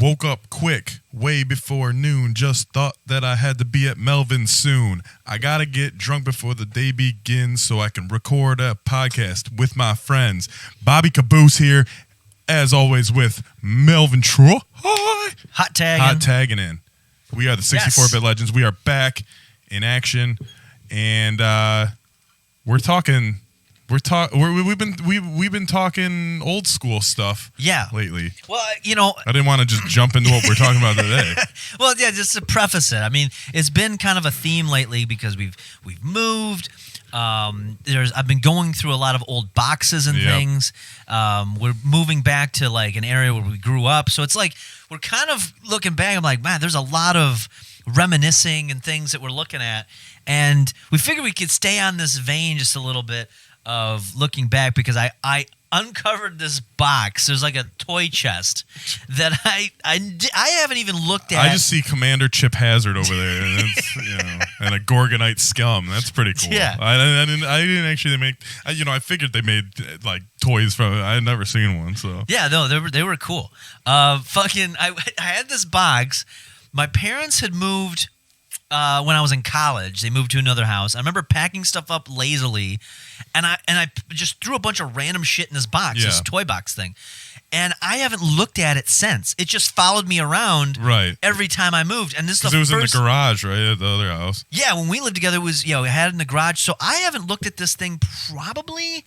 Woke up quick, way before noon. Just thought that I had to be at Melvin soon. I gotta get drunk before the day begins so I can record a podcast with my friends. Bobby Caboose here, as always, with Melvin Troy. Hot tagging in. We are the 64-bit legends. We are back in action, and we're talking. We've been talking old school stuff. Lately. Well, I didn't want to just jump into what we're talking about today. Well, yeah, just to preface it. I mean, it's been kind of a theme lately because we've moved. I've been going through a lot of old boxes and things. We're moving back to like an area where we grew up, so it's like we're kind of looking back. I'm like, man, there's a lot of reminiscing and things that we're looking at, and we figured we could stay on this vein just a little bit of looking back because I uncovered this box. There's like a toy chest that I haven't even looked at. I just see Commander Chip Hazard over there, and it's, and a Gorgonite scum. That's pretty cool. Yeah. I didn't actually make. I figured they made like toys from it. I had never seen one, so yeah, no, they were cool. I had this box. My parents had moved when I was in college. They moved to another house. I remember packing stuff up lazily, and I just threw a bunch of random shit in this box, this toy box thing. And I haven't looked at it since. It just followed me around every time I moved. And this is it was in the garage, right, at the other house. Yeah, when we lived together, it was we had it in the garage. So I haven't looked at this thing probably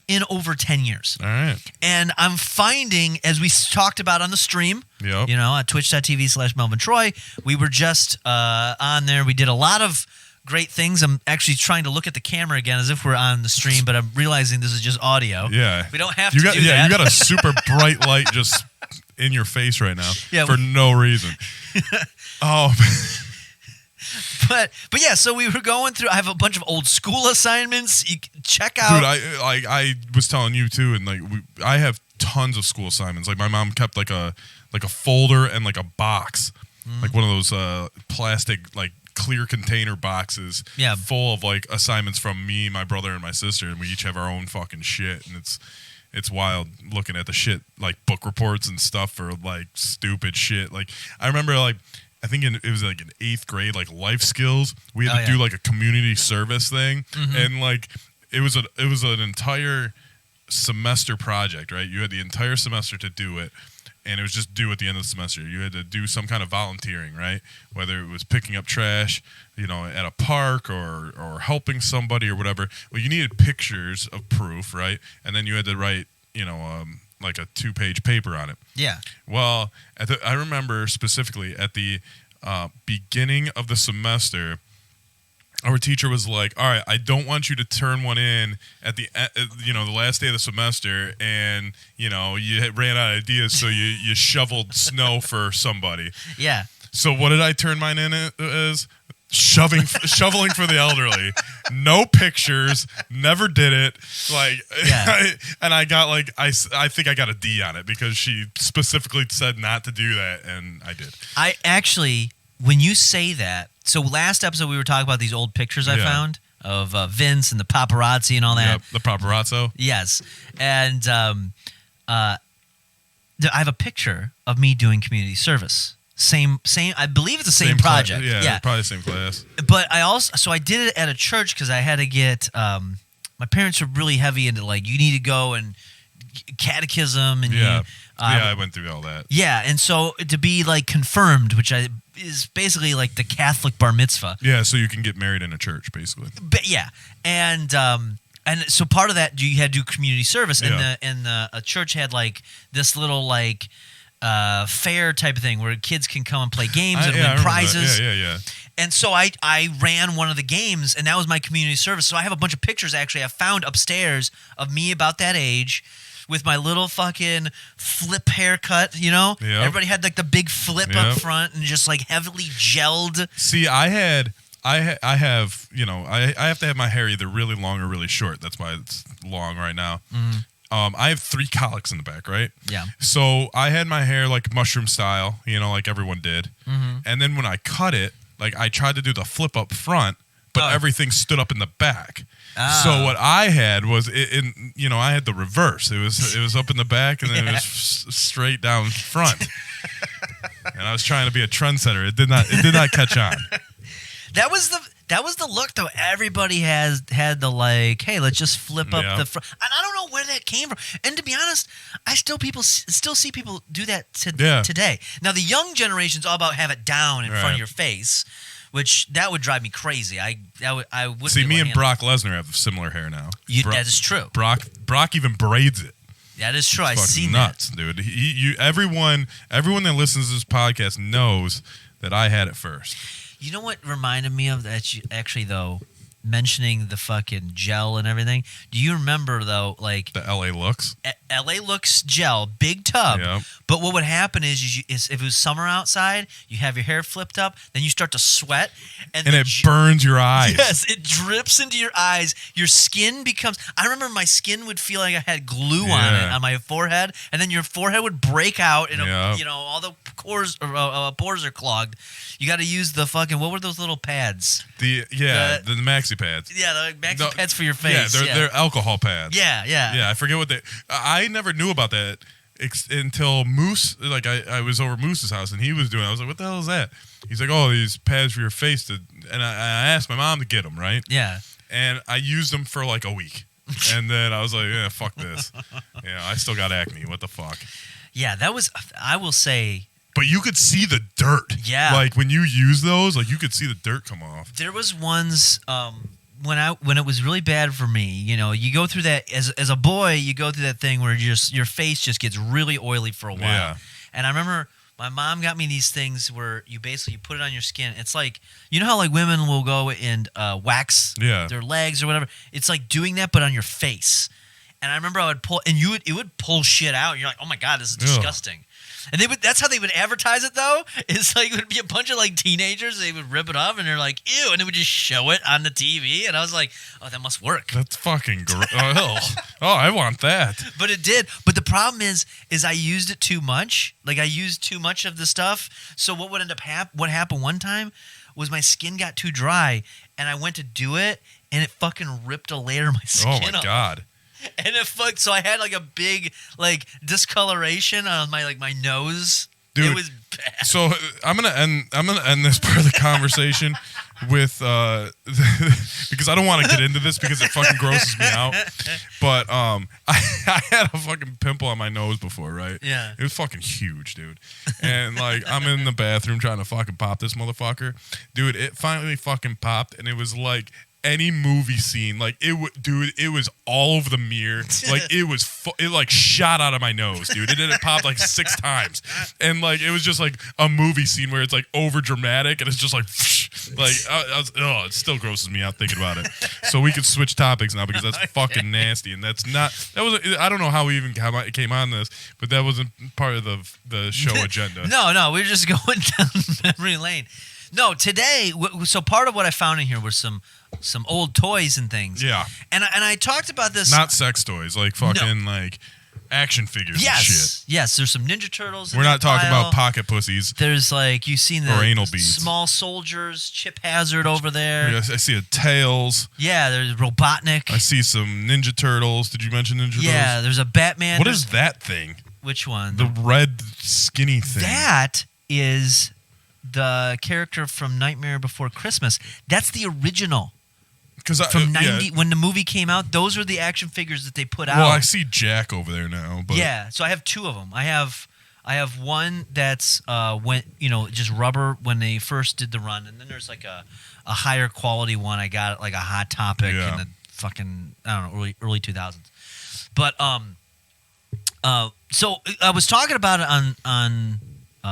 in over 10 years. All right. And I'm finding, as we talked about on the stream, at twitch.tv/Melvin Troy, we were just on there. We did a lot of great things. I'm actually trying to look at the camera again as if we're on the stream, but I'm realizing this is just audio. Yeah. We don't have to do that. Yeah, you got a super bright light just in your face right now for no reason. Oh, But yeah, so we were going through. I have a bunch of old school assignments. You can check out. Dude, I was telling you too, and I have tons of school assignments. Like my mom kept like a folder and like a box, like one of those plastic like clear container boxes, full of like assignments from me, my brother, and my sister, and we each have our own fucking shit, and it's wild looking at the shit like book reports and stuff for like stupid shit. Like I remember like. I think it was like in 8th grade, like life skills. We had to do like a community service thing, and like it was an entire semester project, right? You had the entire semester to do it, and it was just due at the end of the semester. You had to do some kind of volunteering, right? Whether it was picking up trash, at a park or helping somebody or whatever. Well, you needed pictures of proof, right? And then you had to write, like a 2-page paper on it. Yeah. Well, I remember specifically at the beginning of the semester, our teacher was like, "All right, I don't want you to turn one in at the the last day of the semester, and you ran out of ideas, so you shoveled snow for somebody." Yeah. So what did I turn mine in as? Shoveling for the elderly. No pictures. Never did it. And I got I think I got a D on it because she specifically said not to do that, and I did. I actually, when you say that, so last episode we were talking about these old pictures I found of Vince and the paparazzi and all that. Yeah, the paparazzo. Yes, and I have a picture of me doing community service. Same. I believe it's the same project. Yeah, probably the same class. But I did it at a church because I had to get. My parents were really heavy into you need to go and catechism and I went through all that. Yeah, and so to be confirmed, which is basically like the Catholic bar mitzvah. Yeah, so you can get married in a church, basically. But yeah, and so part of that you had to do community service, and a church had this little fair type of thing where kids can come and play games and win prizes. Yeah. And so I ran one of the games, and that was my community service. So I have a bunch of pictures, actually, I found upstairs of me about that age with my little fucking flip haircut, Yep. Everybody had the big flip up front and just heavily gelled. See, I have to have my hair either really long or really short. That's why it's long right now. Mm-hmm. I have 3 colics in the back, right? Yeah. So I had my hair mushroom style, like everyone did. Mm-hmm. And then when I cut it, I tried to do the flip up front, but everything stood up in the back. Oh. So what I had was, I had the reverse. It was up in the back, and then it was straight down front. And I was trying to be a trendsetter. It did not catch on. That was the look though. Everybody had the like, hey, let's just flip up the front. And I don't know where that came from. And to be honest, I still see people do that today. Now the young generation's all about have it down in front of your face, which that would drive me crazy. I would see me and Brock Lesnar have similar hair now. That is true. Brock even braids it. That is true. I've seen nuts, dude. Everyone that listens to this podcast knows that I had it first. You know what reminded me of that? Actually, though, mentioning the fucking gel and everything. Do you remember though, like the LA Looks? LA Looks gel, big tub. Yep. But what would happen is if it was summer outside, you have your hair flipped up, then you start to sweat, and it burns your eyes. Yes, it drips into your eyes. Your skin becomes. I remember my skin would feel like I had glue on my forehead, and then your forehead would break out, and all the pores are clogged. You got to use the fucking, what were those little pads? The maxi pads. Yeah, the maxi pads for your face. Yeah, they're alcohol pads. Yeah. Yeah, I forget what I never knew about that until Moose, like I was over Moose's house and he was doing it. I was like, what the hell is that? He's like, oh, these pads for your face. And I asked my mom to get them, right? Yeah. And I used them for like a week. And then I was like, yeah, fuck this. Yeah, I still got acne. What the fuck? Yeah, that was, I will say. But you could see the dirt. Yeah. Like when you use those, like you could see the dirt come off. There was ones when it was really bad for me. You know, you go through that as a boy, you go through that thing where your face just gets really oily for a while. Yeah. And I remember my mom got me these things where you basically put it on your skin. It's like, you know how like women will go and wax their legs or whatever. It's like doing that but on your face. And I remember I would pull, and it would pull shit out. And you're like, oh my God, this is disgusting. And that's how they would advertise it, though. It's like it would be a bunch of like teenagers. They would rip it off, and they're like, "Ew!" And they would just show it on the TV. And I was like, "Oh, that must work." That's fucking gross. Oh, I want that. But it did. But the problem is I used it too much. Like I used too much of the stuff. So what would end up what happened one time was my skin got too dry, and I went to do it, and it fucking ripped a layer of my skin off. Oh my God. And it fucked, so I had like a big like discoloration on my nose. Dude, it was bad. So I'm gonna end this part of the conversation with because I don't want to get into this because it fucking grosses me out. But I had a fucking pimple on my nose before, right? Yeah. It was fucking huge, dude. And like I'm in the bathroom trying to fucking pop this motherfucker, dude. It finally fucking popped, and it was like any movie scene, like it was all over the mirror. Like it like shot out of my nose, dude. It popped like 6 times, and like it was just like a movie scene where it's like over dramatic, and it's just like it still grosses me out thinking about it. So we could switch topics now because that's fucking nasty, and I don't know how we even came on this, but that wasn't part of the show agenda. No, we're just going down memory lane. No, today, so part of what I found in here were some old toys and things. Yeah. And I talked about this. Not sex toys, like fucking like action figures and shit. Yes, there's some Ninja Turtles. We're not talking about pocket pussies. There's like, you've seen the anal beads. Small Soldiers, Chip Hazard over there. Yes, I see a Tails. Yeah, there's Robotnik. I see some Ninja Turtles. Did you mention Ninja Turtles? Yeah, there's a Batman. What is that thing? Which one? The red skinny thing. That is the character from Nightmare Before Christmas. That's the original. From 90, when the movie came out, those are the action figures that they put out. Well, I see Jack over there now. But yeah, so I have 2 of them. I have one that's just rubber when they first did the run, and then there's like a higher quality one. I got like a Hot Topic in the fucking, I don't know, early 2000s. But so I was talking about it on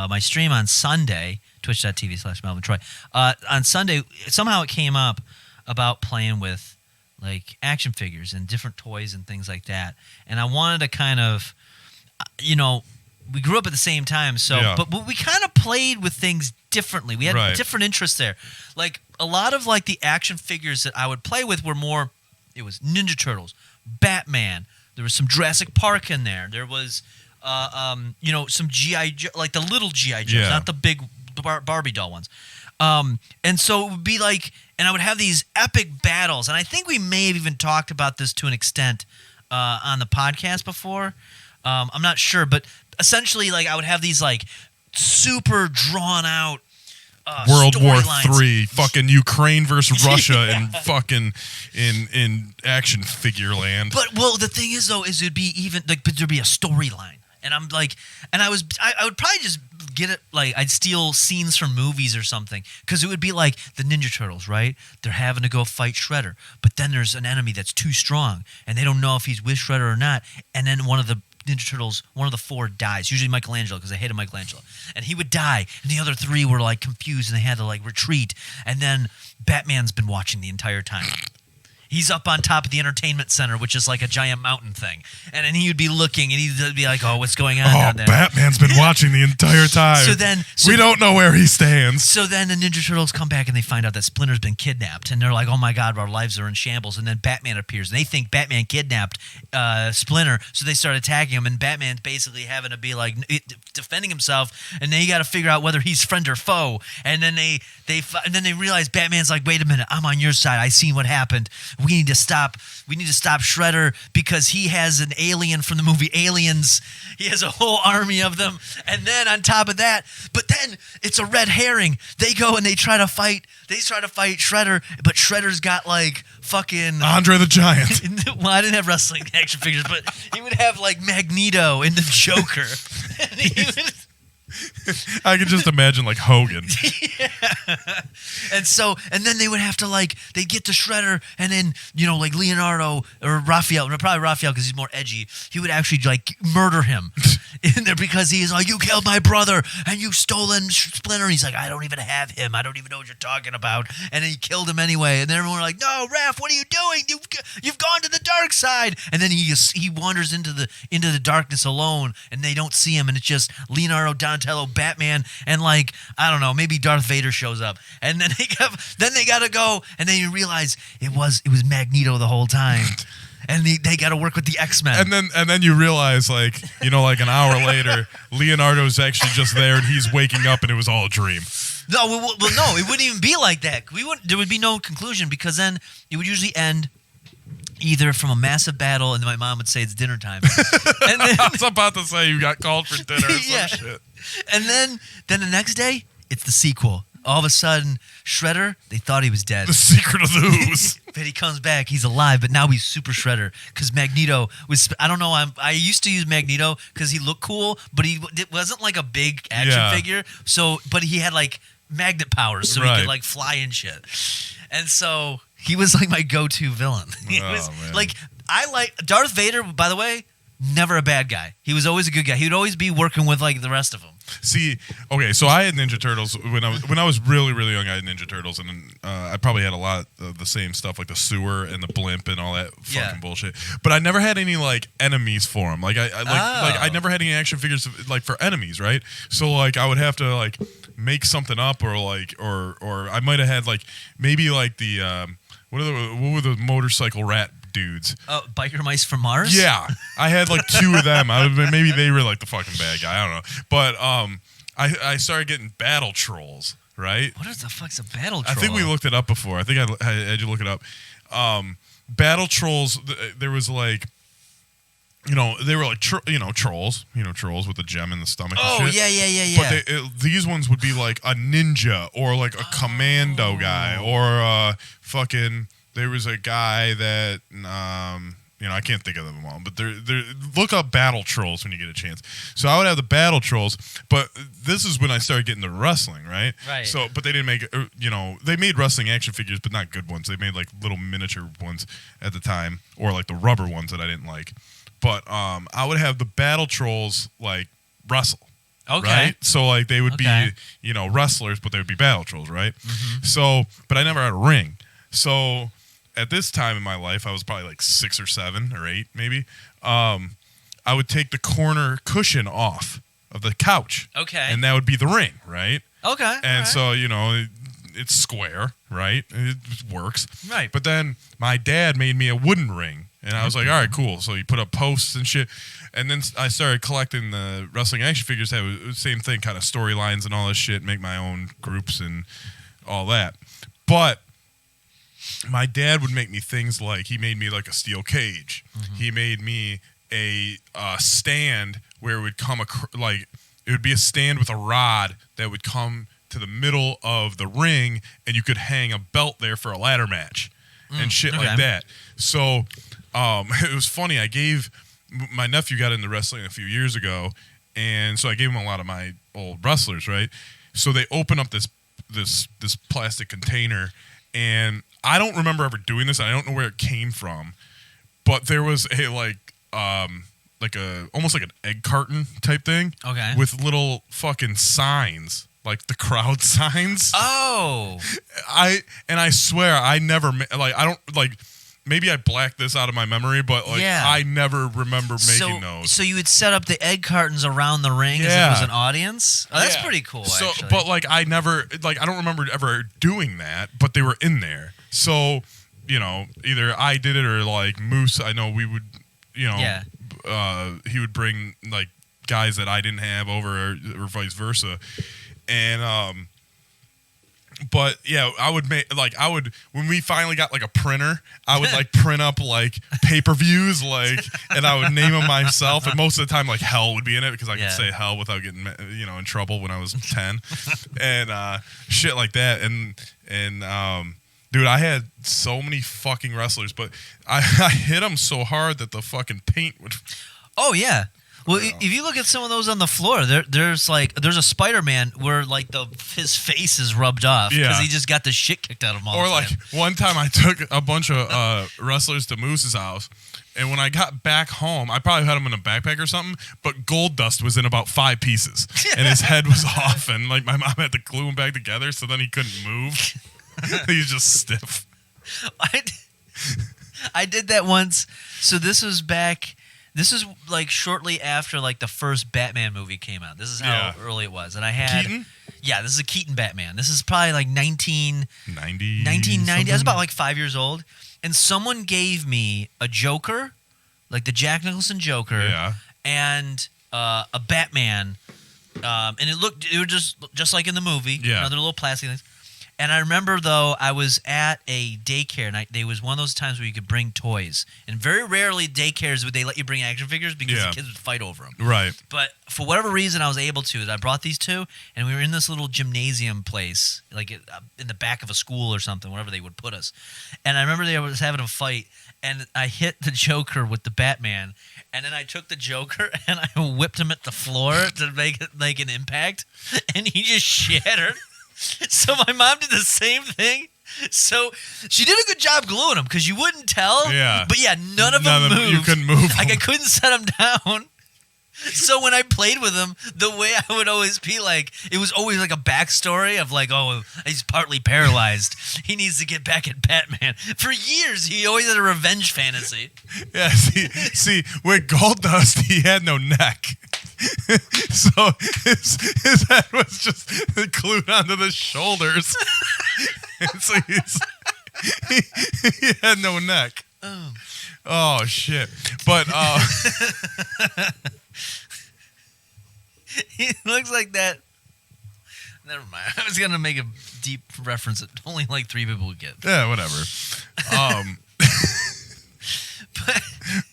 my stream on Sunday, twitch.tv/Melvin Troy. On Sunday, somehow it came up about playing with like action figures and different toys and things like that. And I wanted to kind of, we grew up at the same time, so but we kind of played with things differently. We had different interests there. Like a lot of like the action figures that I would play with were more, it was Ninja Turtles, Batman. There was some Jurassic Park in there. There was some G.I. Joe, like the little G.I. Joes, not the big Barbie doll ones. And so it would be like, and I would have these epic battles, and I think we may have even talked about this to an extent on the podcast before. I'm not sure, but essentially, like I would have these like super drawn out. World War storylines. III, fucking Ukraine versus Russia, and fucking in action figure land. But the thing is though, is it'd be even like, but there'd be a storyline, and I'm like, and I would probably just get it, like I'd steal scenes from movies or something, because it would be like the Ninja Turtles, right? They're having to go fight Shredder, but then there's an enemy that's too strong, and they don't know if he's with Shredder or not, and then one of the Ninja Turtles, one of the four dies, usually Michelangelo, because they hated Michelangelo, and he would die, and the other three were like confused and they had to like retreat, and then Batman's been watching the entire time. He's up on top of the entertainment center, which is like a giant mountain thing, and then he would be looking, and he'd be like, "Oh, what's going on down there?" Batman's been watching the entire time. We don't know where he stands. So then the Ninja Turtles come back and they find out that Splinter's been kidnapped, and they're like, "Oh my God, our lives are in shambles." And then Batman appears, and they think Batman kidnapped Splinter, so they start attacking him, and Batman's basically having to be like defending himself, and then you got to figure out whether he's friend or foe. And then they realize Batman's like, "Wait a minute, I'm on your side. I seen what happened. We need to stop Shredder because he has an alien from the movie Aliens. He has a whole army of them." And then on top of that, but then it's a red herring. They go and they try to fight Shredder, but Shredder's got like fucking Andre the Giant. Well, I didn't have wrestling action figures, but he would have like Magneto and the Joker. And he would, I could just imagine like Hogan. yeah. And then they would have to like, they'd get to Shredder, and then, you know, like Leonardo or Raphael, probably Raphael because he's more edgy, he would actually like murder him in there because he's like, "You killed my brother and you stolen Splinter." And he's like, "I don't even have him. I don't even know what you're talking about." And then he killed him anyway. And then everyone were like, "No, Raph, what are you doing? You've gone to the dark side." And then he wanders into the darkness alone, and they don't see him, and it's just Leonardo, Donatello, Batman, and like, I don't know, maybe Darth Vader shows up, and then they gotta go, and then you realize it was Magneto the whole time, and they gotta work with the X-Men, and then you realize, like, you know, like an hour later, Leonardo's actually just there, and he's waking up, and it was all a dream. No, no, it wouldn't even be like that. There would be no conclusion, because then it would usually end either from a massive battle, and then my mom would say it's dinner time. And then, I was about to say you got called for dinner or some shit. And then the next day, it's the sequel. All of a sudden, Shredder, they thought he was dead. The Secret of the Ooze. But he comes back, he's alive, but now he's Super Shredder. Because Magneto was, I don't know, I used to use Magneto because he looked cool, but it wasn't like a big action figure. So, but he had like magnet powers, so he could like fly and shit. And so he was like my go-to villain. Man. Like, I like Darth Vader, by the way, never a bad guy. He was always a good guy. He would always be working with like the rest of them. See, okay, so I had Ninja Turtles when I was really, really young. I had Ninja Turtles, and I probably had a lot of the same stuff, like the sewer and the blimp and all that fucking bullshit. But I never had any like enemies for them. Like I never had any action figures like for enemies, right? So like I would have to like make something up, or like or I might have had like maybe like the what were the motorcycle rat dudes? Biker Mice from Mars? Yeah. I had like two of them. Maybe they were like the fucking bad guy. I don't know. But I started getting battle trolls, right? What the fuck's a battle troll? I think we looked it up before. I think I had you look it up. Battle trolls, there was like, you know, they were like, trolls. You know, trolls with the gem in the stomach and shit. Yeah. But these ones would be like a ninja or like a commando guy or fucking... There was a guy that, you know, I can't think of them all, but they're look up battle trolls when you get a chance. So I would have the battle trolls, but this is when I started getting to wrestling, right? Right. So, but they didn't make, you know, they made wrestling action figures, but not good ones. They made like little miniature ones at the time, or like the rubber ones that I didn't like. But I would have the battle trolls like wrestle. Okay. Right? So like they would be, you know, wrestlers, but they would be battle trolls, right? Mm-hmm. So, but I never had a ring. So at this time in my life, I was probably like 6 or 7 or 8, maybe. I would take the corner cushion off of the couch. Okay. And that would be the ring, right? Okay. And so, you know, it's square, right? It works. Right. But then my dad made me a wooden ring. And I was like, all right, cool. So you put up posts and shit. And then I started collecting the wrestling action figures. That was the same thing, kind of storylines and all this shit, make my own groups and all that. But my dad would make me things like, he made me like a steel cage. Mm-hmm. He made me a stand where it would come like it would be a stand with a rod that would come to the middle of the ring, and you could hang a belt there for a ladder match and shit like that. So it was funny. My nephew got into wrestling a few years ago, and so I gave him a lot of my old wrestlers, right? So they open up this plastic container, and I don't remember ever doing this. I don't know where it came from, but there was a almost like an egg carton type thing, with little fucking signs, like the crowd signs. Oh, I swear I never I don't like. Maybe I blacked this out of my memory, but I never remember making those. So you would set up the egg cartons around the ring as if it was an audience? Oh, that's pretty cool, actually. But I never, I don't remember ever doing that, but they were in there. So, either I did it or Moose, I know we would, he would bring guys that I didn't have over or vice versa. And, but yeah, I would make when we finally got a printer, I would print up pay-per-views and I would name them myself, and most of the time hell would be in it because I could say hell without getting in trouble when I was 10 and shit like that. And dude, I had so many fucking wrestlers, but I hit them so hard that the fucking paint would. Oh yeah. Well, if you look at some of those on the floor, there's a Spider-Man where his face is rubbed off because he just got the shit kicked out of him all the time. One time I took a bunch of wrestlers to Moose's house, and when I got back home, I probably had him in a backpack or something, but Gold Dust was in about 5 pieces, and his head was off, and my mom had to glue him back together, so then he couldn't move. He was just stiff. I did that once. So this was back. This is shortly after the first Batman movie came out. This is how early it was. And I had Keaton? Yeah, this is a Keaton Batman. This is probably 1990. I was about 5 years old. And someone gave me a Joker, the Jack Nicholson Joker, and a Batman. And it was just like in the movie. Yeah. Another little plastic things. And I remember, though, I was at a daycare, and there was one of those times where you could bring toys. And very rarely daycares would they let you bring action figures because the kids would fight over them. Right. But for whatever reason, I was able to. I brought these two, and we were in this little gymnasium place, in the back of a school or something, wherever they would put us. And I remember they was having a fight, and I hit the Joker with the Batman, and then I took the Joker, and I whipped him at the floor to make it an impact, and he just shattered. So my mom did the same thing. So she did a good job gluing them because you wouldn't tell. Yeah. But none of them moved. You couldn't move them. I couldn't set them down. So when I played with him, the way I would always be it was always a backstory of oh, he's partly paralyzed. He needs to get back at Batman. For years, he always had a revenge fantasy. Yeah, see, with Goldust, he had no neck. So his head was just glued onto the shoulders. And so he had no neck. Oh shit. But he looks like that. Never mind. I was gonna make a deep reference that only 3 people would get. Yeah, whatever.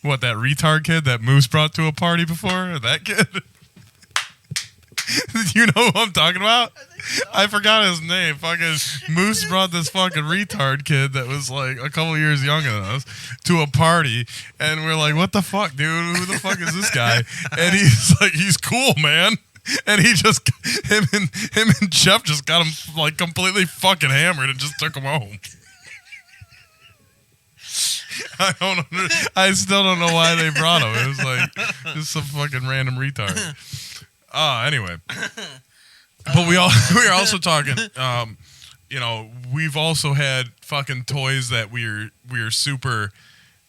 What, that retard kid that Moose brought to a party before? That kid? You know who I'm talking about? I forgot his name. Fucking Moose brought this fucking retard kid that was a couple years younger than us to a party, and we're like, what the fuck, dude? Who the fuck is this guy? And he's he's cool, man. And he just him and Jeff just got him completely fucking hammered and just took him home. I still don't know why they brought him. It was just some fucking random retard. Anyway, but we are also talking. We've also had fucking toys that we're super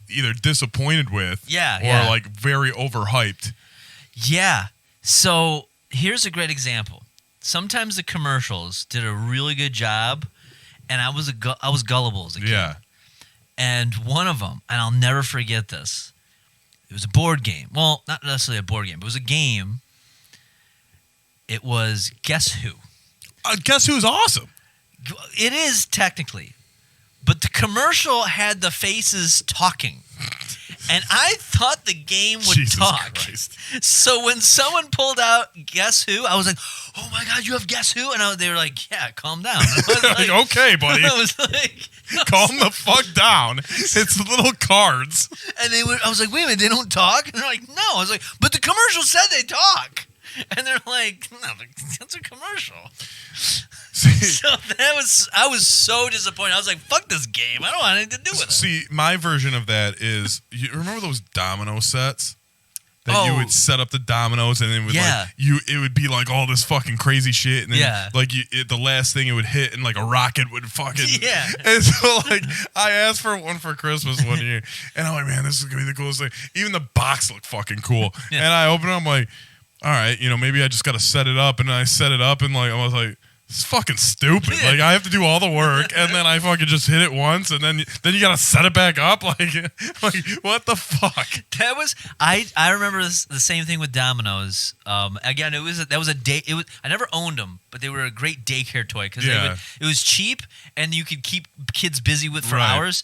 either disappointed with, or very overhyped. Yeah. So here's a great example. Sometimes the commercials did a really good job, and I was gullible as a kid. Yeah. And one of them, and I'll never forget this, it was a board game. Well, not necessarily a board game, but it was a game. It was Guess Who. Guess Who's awesome. It is technically. But the commercial had the faces talking. And I thought the game would Jesus talk. Christ. So when someone pulled out Guess Who, I was like, oh my God, you have Guess Who? And they were like, yeah, calm down. I was like, okay, buddy. I was like, Calm the fuck down. It's little cards. and I was like, wait a minute, they don't talk? And they're like, no. I was like, but the commercial said they talk. And they're like, no, that's a commercial. So I was so disappointed. I was like, fuck this game. I don't want anything to do with it. See, my version of that is, you remember those domino sets? That you would set up the dominoes and it would it would be like all this fucking crazy shit, and then like the last thing it would hit and like a rocket would fucking And so like I asked for one for Christmas one year, and I'm like, man, this is gonna be the coolest thing. Even the box looked fucking cool, and I opened it, I'm like, all right, maybe I just gotta set it up, and I set it up, and like I was like, it's fucking stupid. Like I have to do all the work, and then I fucking just hit it once, and then you gotta set it back up. Like what the fuck? That was I remember the same thing with dominoes. Again, that was a day. I never owned them, but they were a great daycare toy because it was cheap and you could keep kids busy with for hours.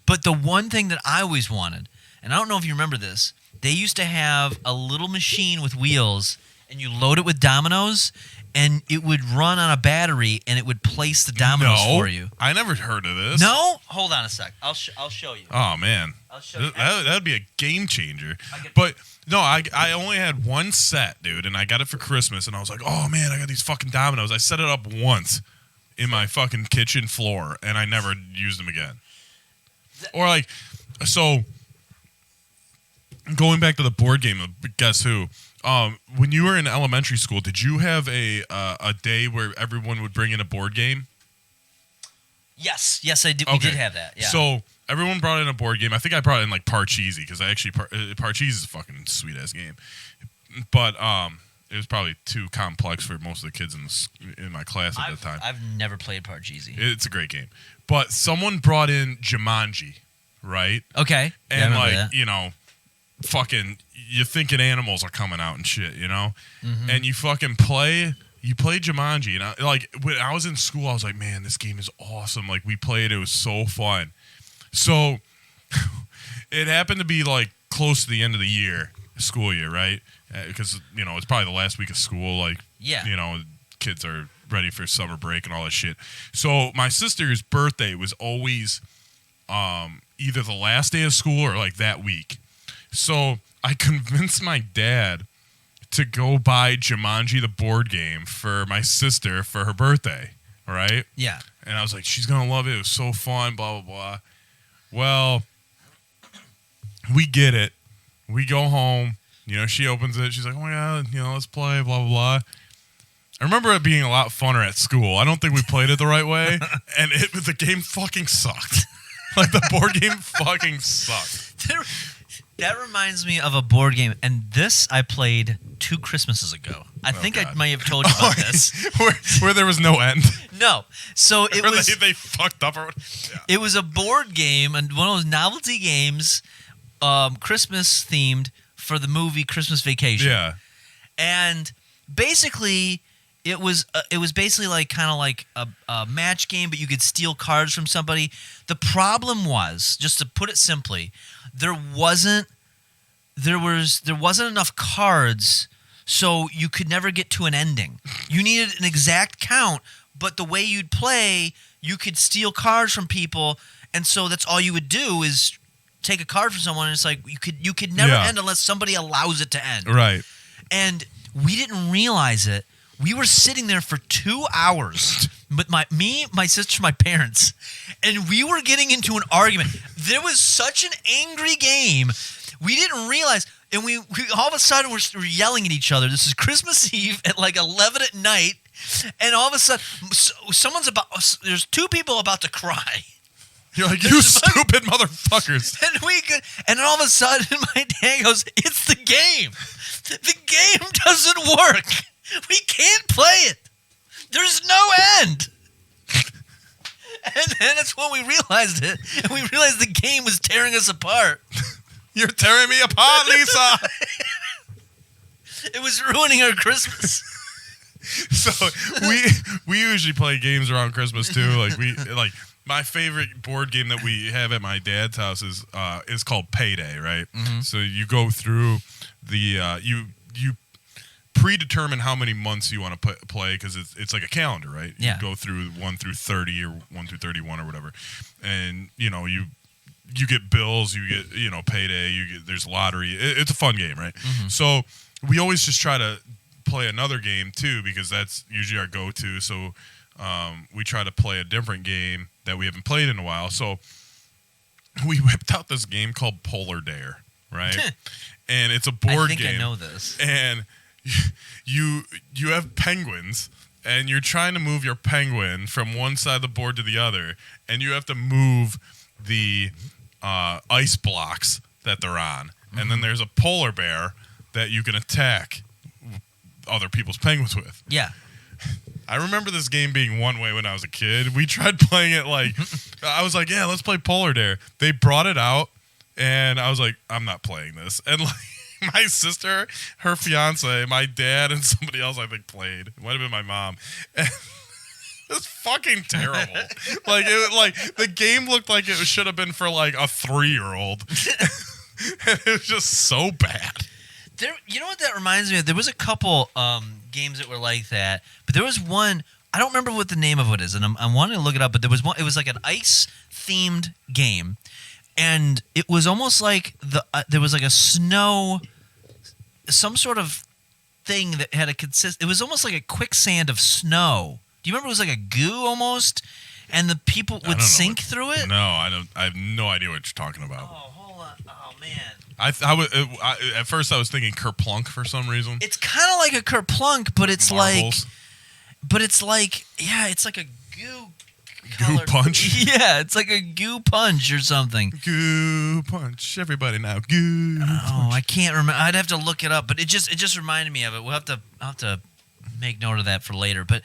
But the one thing that I always wanted, and I don't know if you remember this, they used to have a little machine with wheels, and you load it with dominoes. And it would run on a battery, and it would place the dominoes for you. I never heard of this. No? Hold on a sec. I'll show you. Oh, man. I'll show you. That would be a game changer. But, no, I only had one set, dude, and I got it for Christmas, and I was like, oh, man, I got these fucking dominoes. I set it up once in my fucking kitchen floor, and I never used them again. Or, like, so, going back to the board game of Guess Who, when you were in elementary school, did you have a day where everyone would bring in a board game? Yes, I did. Okay. We did have that. Yeah. So everyone brought in a board game. I think I brought in like Parcheesi because I actually Parcheesi is a fucking sweet ass game, but it was probably too complex for most of the kids in my class at the time. I've never played Parcheesi. It's a great game, but someone brought in Jumanji, right? Okay. And fucking, you're thinking animals are coming out and shit, Mm-hmm. And you fucking play Jumanji. And when I was in school, I was like, man, this game is awesome. Like, we played, it was so fun. So, it happened to be, like, close to the end of the school year, right? Because, it's probably the last week of school. Like, kids are ready for summer break and all that shit. So, my sister's birthday was always either the last day of school or, like, that week. So I convinced my dad to go buy Jumanji the board game for my sister for her birthday, right? Yeah. And I was like, she's going to love it. It was so fun, blah, blah, blah. Well, we get it. We go home. She opens it. She's like, oh, my God, let's play, blah, blah, blah. I remember it being a lot funner at school. I don't think we played it the right way. And the game fucking sucked. Like, the board game fucking sucked. That reminds me of a board game, and this I played 2 Christmases ago. I think I might have told you about this. Where there was no end? No. So it was... They fucked up. Or It was a board game, and one of those novelty games, Christmas-themed, for the movie Christmas Vacation. Yeah. And basically... It was basically like kind of like a match game, but you could steal cards from somebody. The problem was, just to put it simply, there wasn't enough cards, so you could never get to an ending. You needed an exact count, but the way you'd play, you could steal cards from people, and so that's all you would do is take a card from someone, and it's like you could never end unless somebody allows it to end. Right. And we didn't realize it. We were sitting there for 2 hours with my sister, my parents, and we were getting into an argument. There was such an angry game. We didn't realize, and we all of a sudden we're yelling at each other. This is Christmas Eve at like 11 at night, and all of a sudden there's 2 people about to cry. You're like, you stupid motherfuckers. And all of a sudden my dad goes, it's the game. The game doesn't work. We can't play it. There's no end. And then that's when we realized it. And we realized the game was tearing us apart. You're tearing me apart, Lisa. It was ruining our Christmas. So we usually play games around Christmas too. Like My favorite board game that we have at my dad's house is called Payday, right? Mm-hmm. So you go through the you predetermine how many months you want to play because it's like a calendar, right? Yeah. You go through 1 through 30 or 1 through 31 or whatever, and you get bills, you get Payday, there's lottery. It's a fun game, right? Mm-hmm. So we always just try to play another game too because that's usually our go-to. So we try to play a different game that we haven't played in a while. So we whipped out this game called Polar Dare, right? And it's a board game. I think I know this. And you have penguins, and you're trying to move your penguin from one side of the board to the other, and you have to move the ice blocks that they're on. Mm-hmm. And then there's a polar bear that you can attack other people's penguins with. Yeah. I remember this game being one way when I was a kid. We tried playing it I was like, yeah, let's play Polar Dare. They brought it out, and I was like, I'm not playing this. And my sister, her fiance, my dad, and somebody else I think played. It might have been my mom. And it's fucking terrible. The game looked like it should have been for a 3-year-old. And it was just so bad. You know what that reminds me of? There was a couple games that were like that, but there was one. I don't remember what the name of it is, and I'm wanting to look it up. But there was one. It was like an ice-themed game, and it was almost like there was like a snow, some sort of thing that had a consist. It was almost like a quicksand of snow. Do you remember? It was like a goo almost, and the people would sink through it. No, I don't. I have no idea what you're talking about. Oh, hold on. Oh man. At first I was thinking Kerplunk for some reason. It's kind of like a Kerplunk, but it's Marbles. it's like a goo punch. Yeah, it's like a goo punch or something. Goo punch, everybody now. Goo. Oh, I can't remember. I'd have to look it up, but it just reminded me of it. I'll have to make note of that for later. But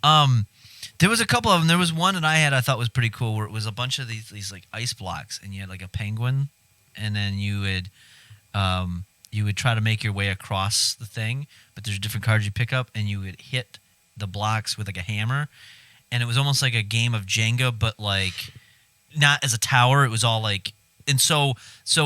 there was a couple of them. There was one that I thought was pretty cool, where it was a bunch of these like ice blocks, and you had like a penguin. And then you would try to make your way across the thing, but there's different cards you pick up, and you would hit the blocks with like a hammer, and it was almost like a game of Jenga, but like not as a tower. It was all like, and so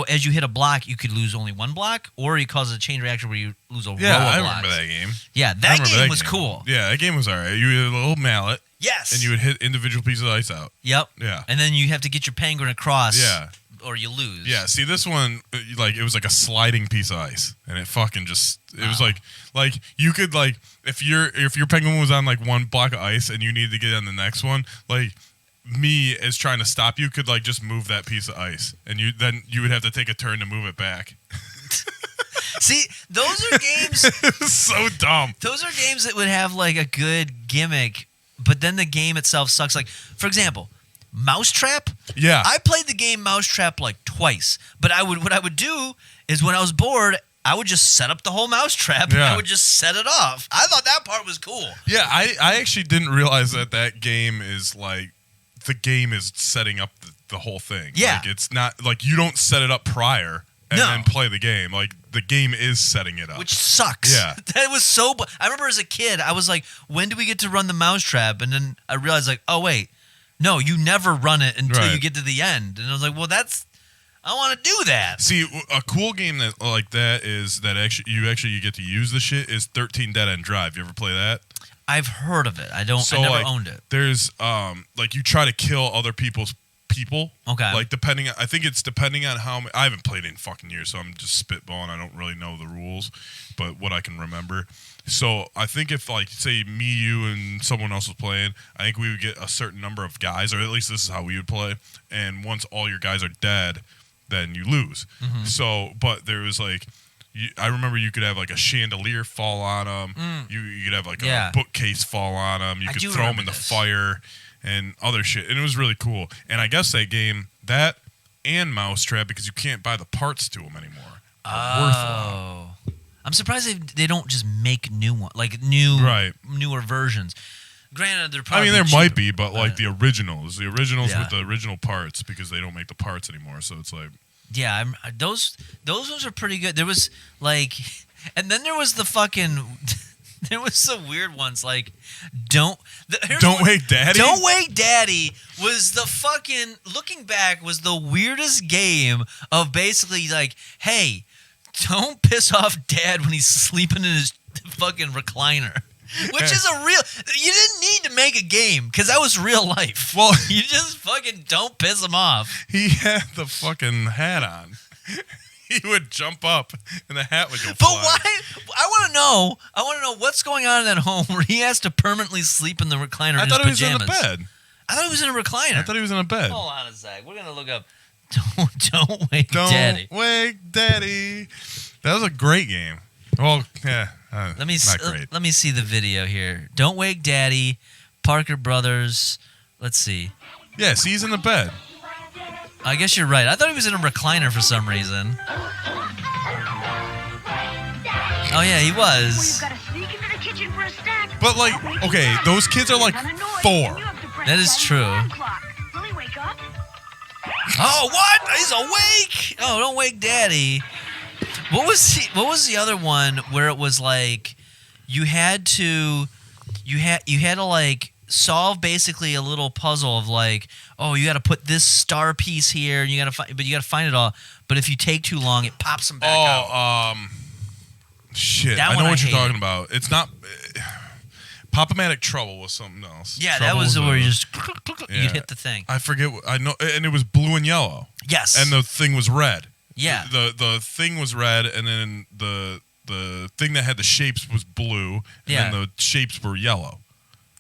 as you hit a block, you could lose only one block, or you cause a chain reaction where you lose a row of blocks. Yeah, I remember that game. Yeah, that game was cool. Yeah, that game was all right. You had a little mallet. Yes. And you would hit individual pieces of ice out. Yep. Yeah. And then you have to get your penguin across. Yeah. Or you lose. Yeah, see this one, it was like a sliding piece of ice, and it fucking just, it was like you could if your penguin was on one block of ice and you needed to get on the next one, me as trying to stop you could just move that piece of ice, and you would have to take a turn to move it back. See, those are games. It's so dumb. Those are games that would have a good gimmick, but then the game itself sucks. Like, for example, Mousetrap. Yeah, I played the game Mousetrap twice, but what I would do is when I was bored, I would just set up the whole Mousetrap and I would just set it off. I thought that part was cool. Yeah, I actually didn't realize that game is the game is setting up the whole thing. Yeah, it's not you don't set it up prior and then play the game. The game is setting it up, which sucks. Yeah, that was so. I remember as a kid, I was like, "When do we get to run the Mousetrap?" And then I realized, oh wait. No, you never run it until you get to the end. And I was like, well, I want to do that. See, a cool game that is that you get to use the shit is 13 Dead End Drive. You ever play that? I've heard of it. I never owned it. There's you try to kill other people's people. Okay. I think it's depending on how I haven't played it in fucking years, so I'm just spitballing. I don't really know the rules, but what I can remember. So I think if say me, you, and someone else was playing, I think we would get a certain number of guys, or at least this is how we would play. And once all your guys are dead, then you lose. Mm-hmm. So, but there was I remember you could have a chandelier fall on them. You could have a bookcase fall on them. You could throw them in the fire and other shit. And it was really cool. And I guess that game, that and Mousetrap, because you can't buy the parts to them anymore, are worthwhile. I'm surprised they don't just make new ones, newer versions. Granted, they're probably there cheaper, might be, but the originals with the original parts, because they don't make the parts anymore. So it's yeah, those ones are pretty good. There was and then there was the fucking There was some weird ones like Don't Wake Daddy. Don't Wake Daddy was the fucking, looking back, was the weirdest game of basically like, hey, don't piss off Dad when he's sleeping in his fucking recliner. Which is a real, you didn't need to make a game because that was real life. Well, you just fucking don't piss him off. He had the fucking hat on. He would jump up and the hat would go But flying. why? I want to know what's going on in that home where he has to permanently sleep in the recliner in his pajamas. I thought he was in a bed. I thought he was in a recliner. I thought he was in a bed. Hold on a sec. We're going to look up Don't Wake Daddy. Don't Wake Daddy. That was a great game. Well, yeah. Let me not great. Let me see the video here. Don't Wake Daddy, Parker Brothers. Let's see. Yes, he's in the bed. I guess you're right. I thought he was in a recliner for some reason. Oh yeah, he was. But like, okay, those kids are like 4. That is true. Oh, what? He's awake. Oh, don't wake Daddy. What was the other one where it was like you had to like solve basically a little puzzle of like, oh, you got to put this star piece here and you got to find it all, but if you take too long it pops them back out. Shit. I know what you're talking about. It's not Pop-O-Matic Trouble was something else. Yeah, that was where you just you hit the thing. I forget I know, and it was blue and yellow. Yes. And the thing was red. Yeah. The thing was red, and then the thing that had the shapes was blue, and then the shapes were yellow.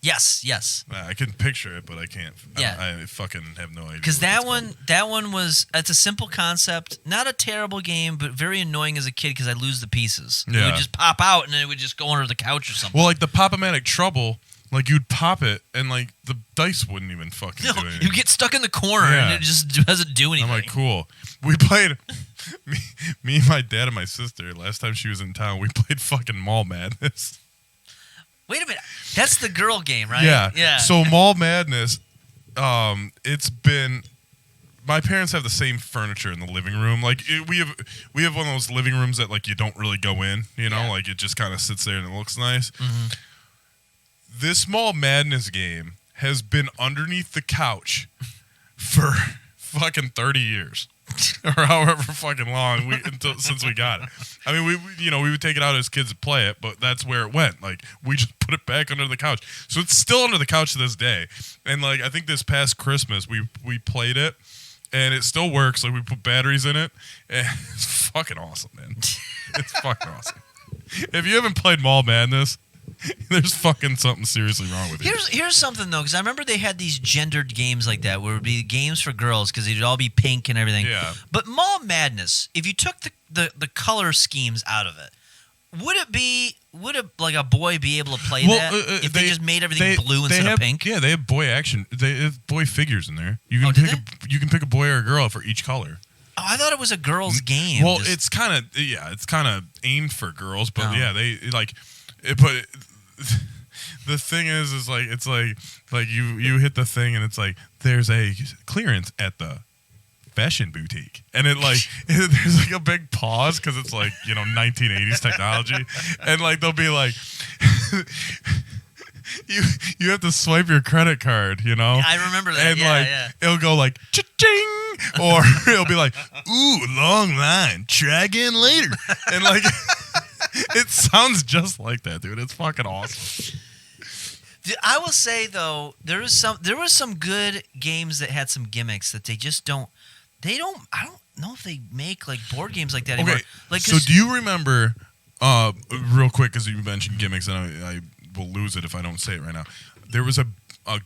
Yes. I can picture it, but I can't. Yeah. I fucking have no idea. Because that one was, it's a simple concept, not a terrible game, but very annoying as a kid because I'd lose the pieces. Yeah. It would just pop out, and then it would just go under the couch or something. Well, like the Pop-O-Matic Trouble, like you'd pop it, and like the dice wouldn't even fucking do anything. You get stuck in the corner, and it just doesn't do anything. I'm like, cool. We played, me, my dad, and my sister, last time she was in town, we played fucking Mall Madness. Wait a minute. That's the girl game, right? Yeah. So Mall Madness, it's been, my parents have the same furniture in the living room. Like we have one of those living rooms that like you don't really go in, you know, like it just kind of sits there and it looks nice. Mm-hmm. This Mall Madness game has been underneath the couch for fucking 30 years. Or however fucking long since we got it. I mean, we would take it out as kids to play it, but that's where it went. Like we just put it back under the couch, so it's still under the couch to this day. And like I think this past Christmas we played it, and it still works. Like we put batteries in it, and it's fucking awesome, man. It's fucking awesome. If you haven't played Mall Madness, there's fucking something seriously wrong with you. Here's something though, because I remember they had these gendered games like that, where it would be games for girls because they'd all be pink and everything. Yeah. But Mall Madness, if you took the color schemes out of it, would like a boy be able to play that if they just made everything blue instead of pink? Yeah, they have boy action. They have boy figures in there. You can pick a boy or a girl for each color. Oh, I thought it was a girl's game. Well, it's kind of aimed for girls, but they like. But the thing is like it's like you hit the thing and it's like there's a clearance at the fashion boutique, and it like there's like a big pause because it's like 1980s technology, and like they'll be like you have to swipe your credit card, I remember that, and it'll go like cha-ching, or it'll be like ooh, long line, try again later, and like. It sounds just like that, dude. It's fucking awesome. I will say though, there was some good games that had some gimmicks that they just don't. I don't know if they make like board games like that anymore. Okay, like, so do you remember, real quick, because you mentioned gimmicks, and I will lose it if I don't say it right now. There was a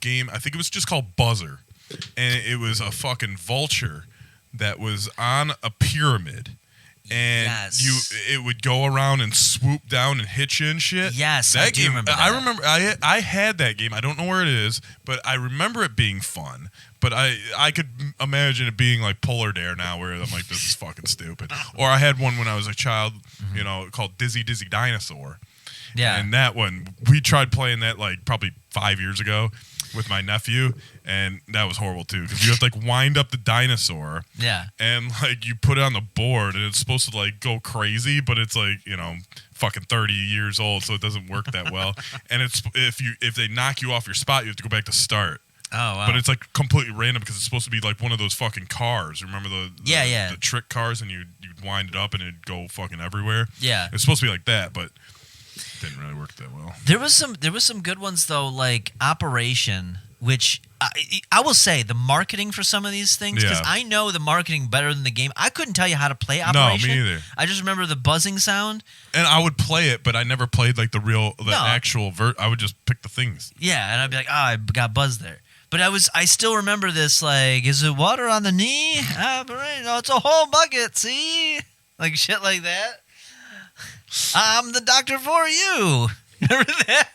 game, I think it was just called Buzzer, and it was a fucking vulture that was on a pyramid. And it would go around and swoop down and hit you and shit. Yes, that I do game, remember that. I remember I had that game. I don't know where it is, but I remember it being fun. But I could imagine it being like Polar Dare now, where I'm like, this is fucking stupid. Or I had one when I was a child, called Dizzy Dizzy Dinosaur. Yeah. And that one, we tried playing that like probably 5 years ago. with my nephew, and that was horrible too because you have to like wind up the dinosaur. Yeah. And like you put it on the board, and it's supposed to like go crazy, but it's like fucking 30 years old, so it doesn't work that well. And it's if they knock you off your spot, you have to go back to start. Oh, wow. But it's like completely random because it's supposed to be like one of those fucking cars. Remember the trick cars, and you'd wind it up and it'd go fucking everywhere. Yeah. It's supposed to be like that, but it didn't really work that well. There was some good ones though, like Operation, which I will say the marketing for some of these things, because I know the marketing better than the game. I couldn't tell you how to play Operation. No, me either. I just remember the buzzing sound. And I would play it, but I never played like actual I would just pick the things. Yeah, and I'd be like, I got buzzed there. But I still remember this, like, is it water on the knee? No, it's a whole bucket, see? Like shit like that. I'm the doctor for you. Remember that?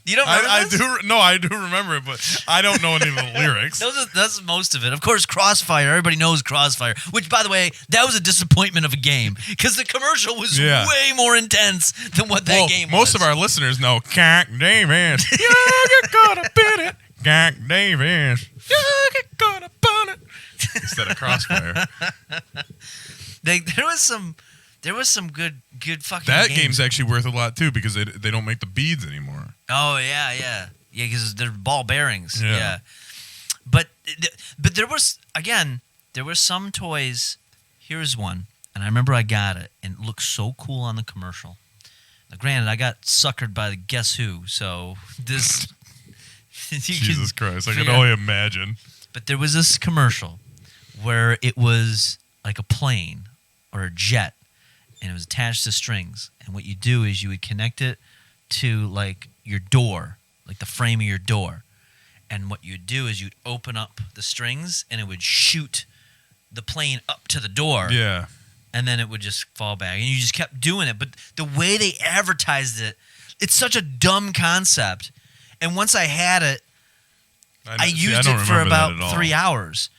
You don't remember this? I do remember it, but I don't know any of the lyrics. That's most of it. Of course, Crossfire. Everybody knows Crossfire. Which, by the way, that was a disappointment of a game because the commercial was way more intense than what that game was. Most of our listeners know Cack Davis. You're gonna beat it. Cack Davis. You're gonna burn it. Instead of Crossfire. There was some good fucking That games. game's actually worth a lot too because they don't make the beads anymore. Oh yeah, because they're ball bearings. Yeah. But there were some toys. Here's one, and I remember I got it, and it looked so cool on the commercial. Now, granted, I got suckered by the Guess Who, so this. Jesus Christ! I can only imagine. But there was this commercial where it was like a plane or a jet, and it was attached to strings. And what you do is you would connect it to like your door, like the frame of your door. And what you'd do is you'd open up the strings, and it would shoot the plane up to the door. Yeah. And then it would just fall back. And you just kept doing it. But the way they advertised it, it's such a dumb concept. And once I had it, I used it for about 3 hours.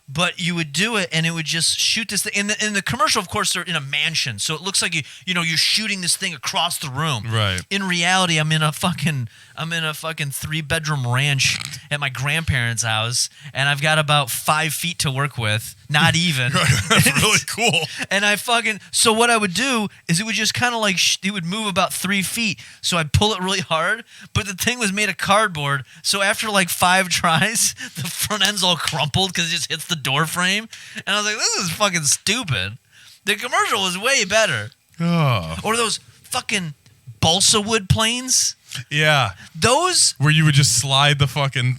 But you would do it, and it would just shoot this thing. In the commercial, of course, they're in a mansion, so it looks like you're shooting this thing across the room. Right. In reality, I'm in a fucking 3-bedroom ranch at my grandparents' house, and I've got about 5 feet to work with. Not even. That's really cool. And so what I would do is it would just kind of like it would move about 3 feet. So I'd pull it really hard, but the thing was made of cardboard. So after like 5 tries, the front end's all crumpled because it just hits the door frame. And I was like, this is fucking stupid. The commercial was way better. Oh. Or those fucking balsa wood planes. Yeah. Those where you would just slide the fucking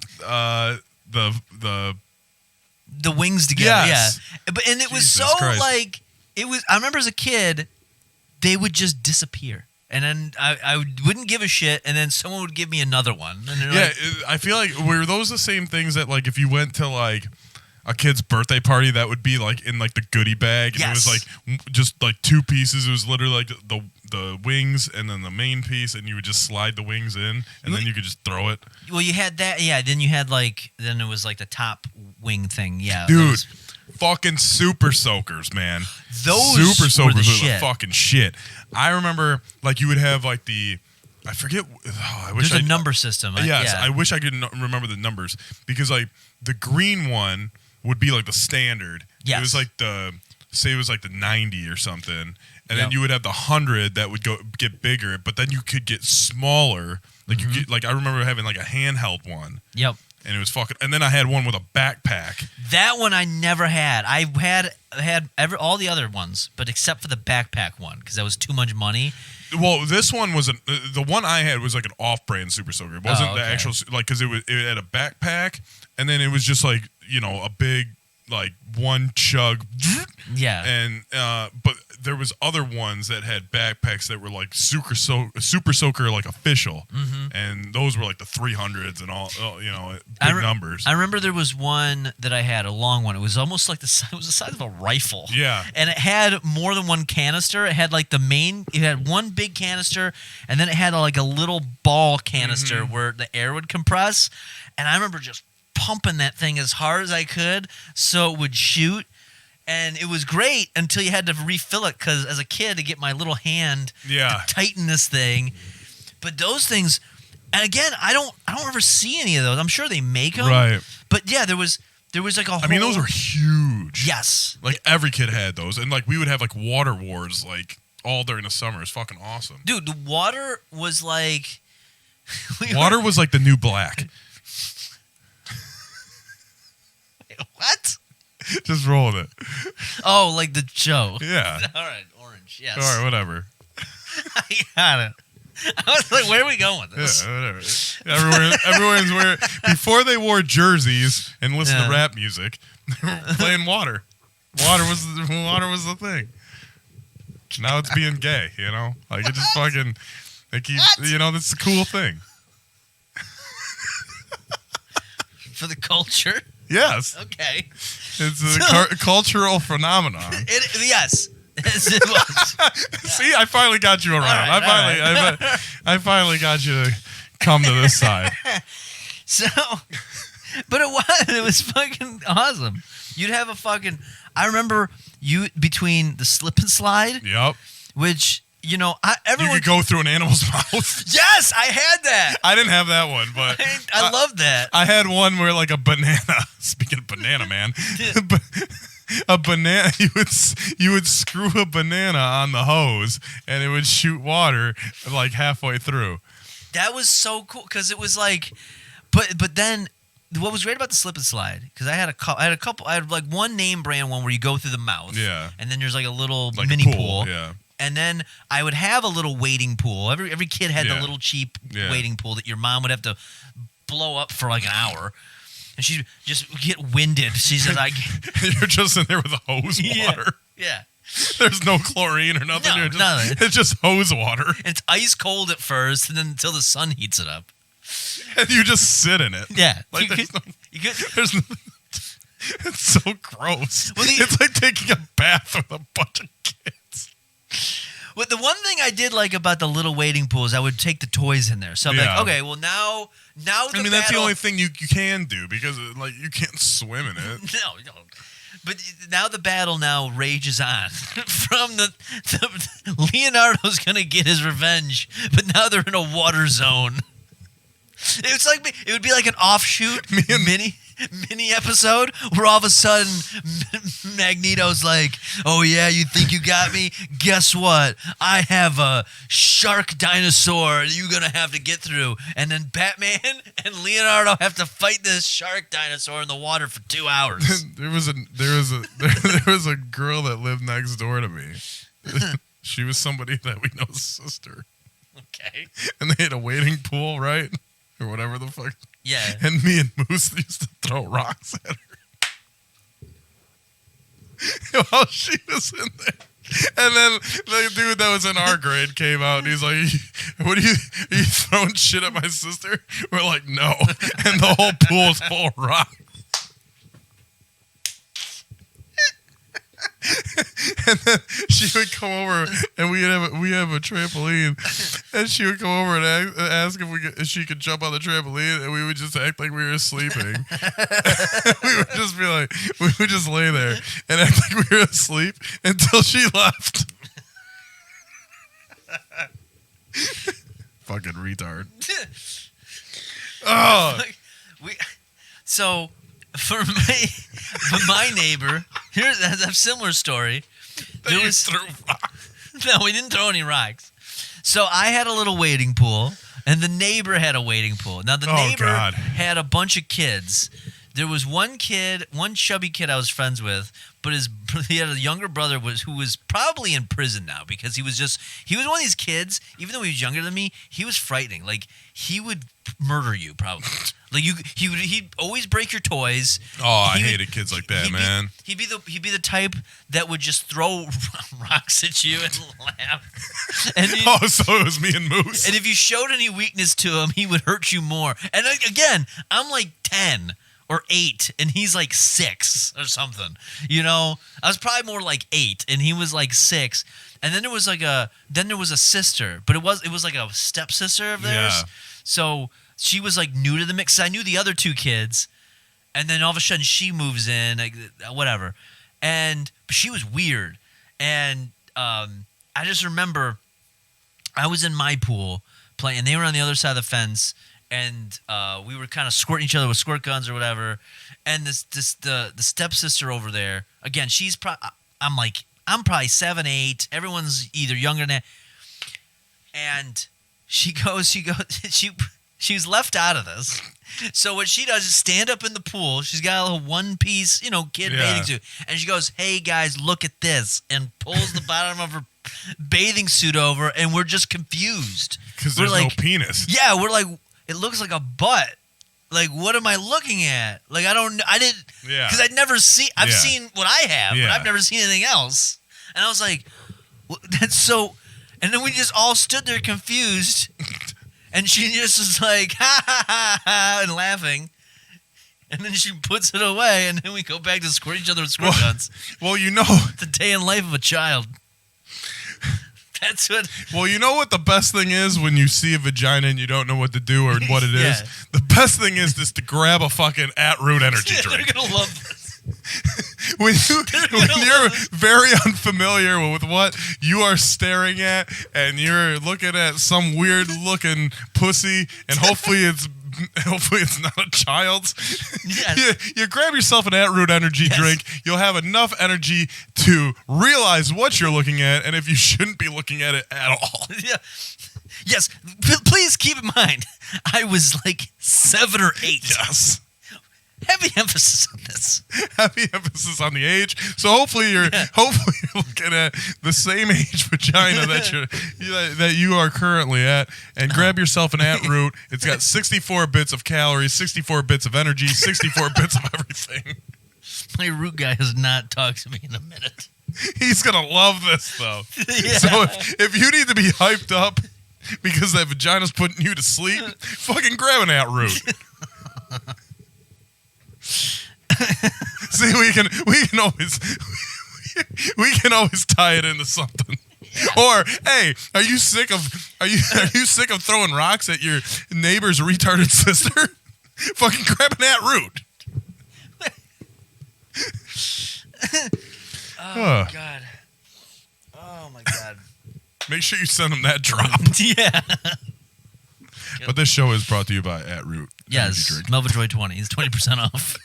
the wings together. Yes. Yeah. And it was so Christ. like I remember as a kid, they would just disappear. And then I wouldn't give a shit, and then someone would give me another one. And I feel like were those the same things that like if you went to like a kid's birthday party, that would be like in like the goodie bag, and yes. it was like just like 2 pieces. It was literally like the wings and then the main piece, and you would just slide the wings in, and then you could just throw it. Well, you had that, yeah. Then you had then it was like the top wing thing, yeah. Dude, fucking super soakers, man. Those super soakers were the fucking shit. I remember like you would have like I forget. I wish there's a number system. Yes, yeah. I wish I could remember the numbers because like the green one would be like the standard. Yes. It was like it was like the 90 or something. And then you would have the 100 that would get bigger, but then you could get smaller. Like you get I remember having like a handheld one. Yep. And it was fucking. And then I had one with a backpack. That one I never had. I had all the other ones, but except for the backpack one because that was too much money. Well, this one was the one I had was like an off-brand Super Soaker. It wasn't the actual because it had a backpack, and then it was just like a big like one chug. Yeah. And but there was other ones that had backpacks that were like Super Soaker like official, and those were like the 300s and all big numbers. I remember there was one that I had, a long one. It was almost like it was the size of a rifle. Yeah. And it had more than one canister. It had like it had one big canister, and then it had like a little ball canister where the air would compress. And I remember just pumping that thing as hard as I could so it would shoot. And it was great until you had to refill it because as a kid to get my little hand to tighten this thing. But those things, And again, I don't ever see any of those. I'm sure they make them. Right. But yeah, there was like a whole... I mean, those are huge. Yes. Like every kid had those. And like we would have like water wars like all during the summer. It's fucking awesome. Dude, the water was like... Water was like the new black. What? Just roll with it. Oh, like the show. Yeah. All right, orange. Yes. All right, whatever. I got it. I was like, where are we going with this? Yeah, whatever. Everyone's wearing... Before they wore jerseys and listened to rap music, they were playing water. Water was the thing. Now it's being gay, you know? Like, it just fucking... They keep... You know, that's the cool thing. For the culture? Yes. Okay. It's a cultural phenomenon. Yes. Yes, it was. See, I finally got you around. I finally got you to come to this side. So, but it was fucking awesome. You'd have a fucking... I remember you between the slip and slide. Yep. Which, you know, you could go through an animal's mouth. Yes, I had that. I didn't have that one, but I love that. I had one where like a banana. Speaking of banana, man, a banana. You would screw a banana on the hose, and it would shoot water like halfway through. That was so cool because it was like, but then. What was great about the slip and slide? Because I had like one name brand one where you go through the mouth, and then there's like a little like mini a pool, yeah. And then I would have a little wading pool. Every kid had the little cheap wading pool that your mom would have to blow up for like an hour, and she'd just get winded. She said, "You're just in there with a hose water." Yeah. There's no chlorine or nothing. No, nothing. It's just hose water. It's ice cold at first, and then until the sun heats it up. And you just sit in it. Yeah. Like there's no, it's so gross. Well, it's like taking a bath with a bunch of kids. Well, the one thing I did like about the little wading pool is I would take the toys in there. So I'm like, okay, well now that's the only thing you can do because like you can't swim in it. No. But now the battle rages on. From the Leonardo's going to get his revenge, but now they're in a water zone. It would be like an offshoot mini episode where all of a sudden Magneto's like, "Oh yeah, you think you got me? Guess what? I have a shark dinosaur you're gonna have to get through." And then Batman and Leonardo have to fight this shark dinosaur in the water for 2 hours. There was a girl that lived next door to me. She was somebody that we know's sister. Okay. And they had a wading pool, right? Or whatever the fuck. Yeah. And me and Moose used to throw rocks at her while she was in there. And then the dude that was in our grade came out and he's like, are you throwing shit at my sister? We're like, no. And the whole pool is full of rocks. And then she would come over, and we have a trampoline, and she would come over and ask if she could jump on the trampoline, and we would just act like we were sleeping. We would just be like, we would just lay there and act like we were asleep until she left. Fucking retard. Oh. So. For my neighbor, here's a similar story. No, we didn't throw any rocks. So I had a little wading pool, and the neighbor had a wading pool. Now the neighbor had a bunch of kids. There was one chubby kid I was friends with, but he had a younger brother who was probably in prison now because he was one of these kids. Even though he was younger than me, he was frightening. Like he would murder you probably. Like he'd always break your toys. Oh, I hated kids like that, man. He'd be the type that would just throw rocks at you and laugh. And so it was me and Moose. And if you showed any weakness to him, he would hurt you more. And again, I'm like 10 or 8, and he's like 6 or something. You know, I was probably more like 8, and he was like 6. And then there was a sister, but it was like a stepsister of theirs. Yeah. So she was like new to the mix. I knew the other 2 kids, and then all of a sudden she moves in, like, whatever. And she was weird. And I just remember I was in my pool, playing. And they were on the other side of the fence, and we were kind of squirting each other with squirt guns or whatever. And the stepsister over there, again, I'm probably 7, 8. Everyone's either younger than that. And she was left out of this. So what she does is stand up in the pool. She's got a little one-piece, kid bathing suit. And she goes, "Hey, guys, look at this," and pulls the bottom of her bathing suit over, and we're just confused. Because there's no penis. Yeah, we're like, it looks like a butt. Like, what am I looking at? Like, because I've seen what I have, but I've never seen anything else. And I was like, that's so, and then we just all stood there confused, and she just was like, ha, ha, ha, ha, and laughing. And then she puts it away, and then we go back to squirt each other with squirt guns. Well, It's a day in life of a child. That's what. Well, you know what the best thing is when you see a vagina and you don't know what to do or what it is? The best thing is just to grab a fucking At-Root energy drink. They're going to love this. when you're very unfamiliar with what you are staring at and you're looking at some weird-looking pussy and hopefully it's not a child's. Yes. You grab yourself an At-Root energy drink. You'll have enough energy to realize what you're looking at and if you shouldn't be looking at it at all. Yeah. Yes. Please keep in mind, I was like 7 or 8. Yes. Heavy emphasis on this. Heavy emphasis on the age. So hopefully you're looking at the same age vagina that you are currently at, and grab yourself an At-Root. It's got 64 bits of calories, 64 bits of energy, 64 bits of everything. My root guy has not talked to me in a minute. He's gonna love this though. Yeah. So if you need to be hyped up because that vagina's putting you to sleep, fucking grab an At-Root. See, we can always tie it into something. Or, hey, are you sick of throwing rocks at your neighbor's retarded sister? Fucking grab an At-Root. Oh God. Oh my God. Make sure you send them that drop. Yeah. But this show is brought to you by At-Root. Yes, Melvajoy 20 is 20% off.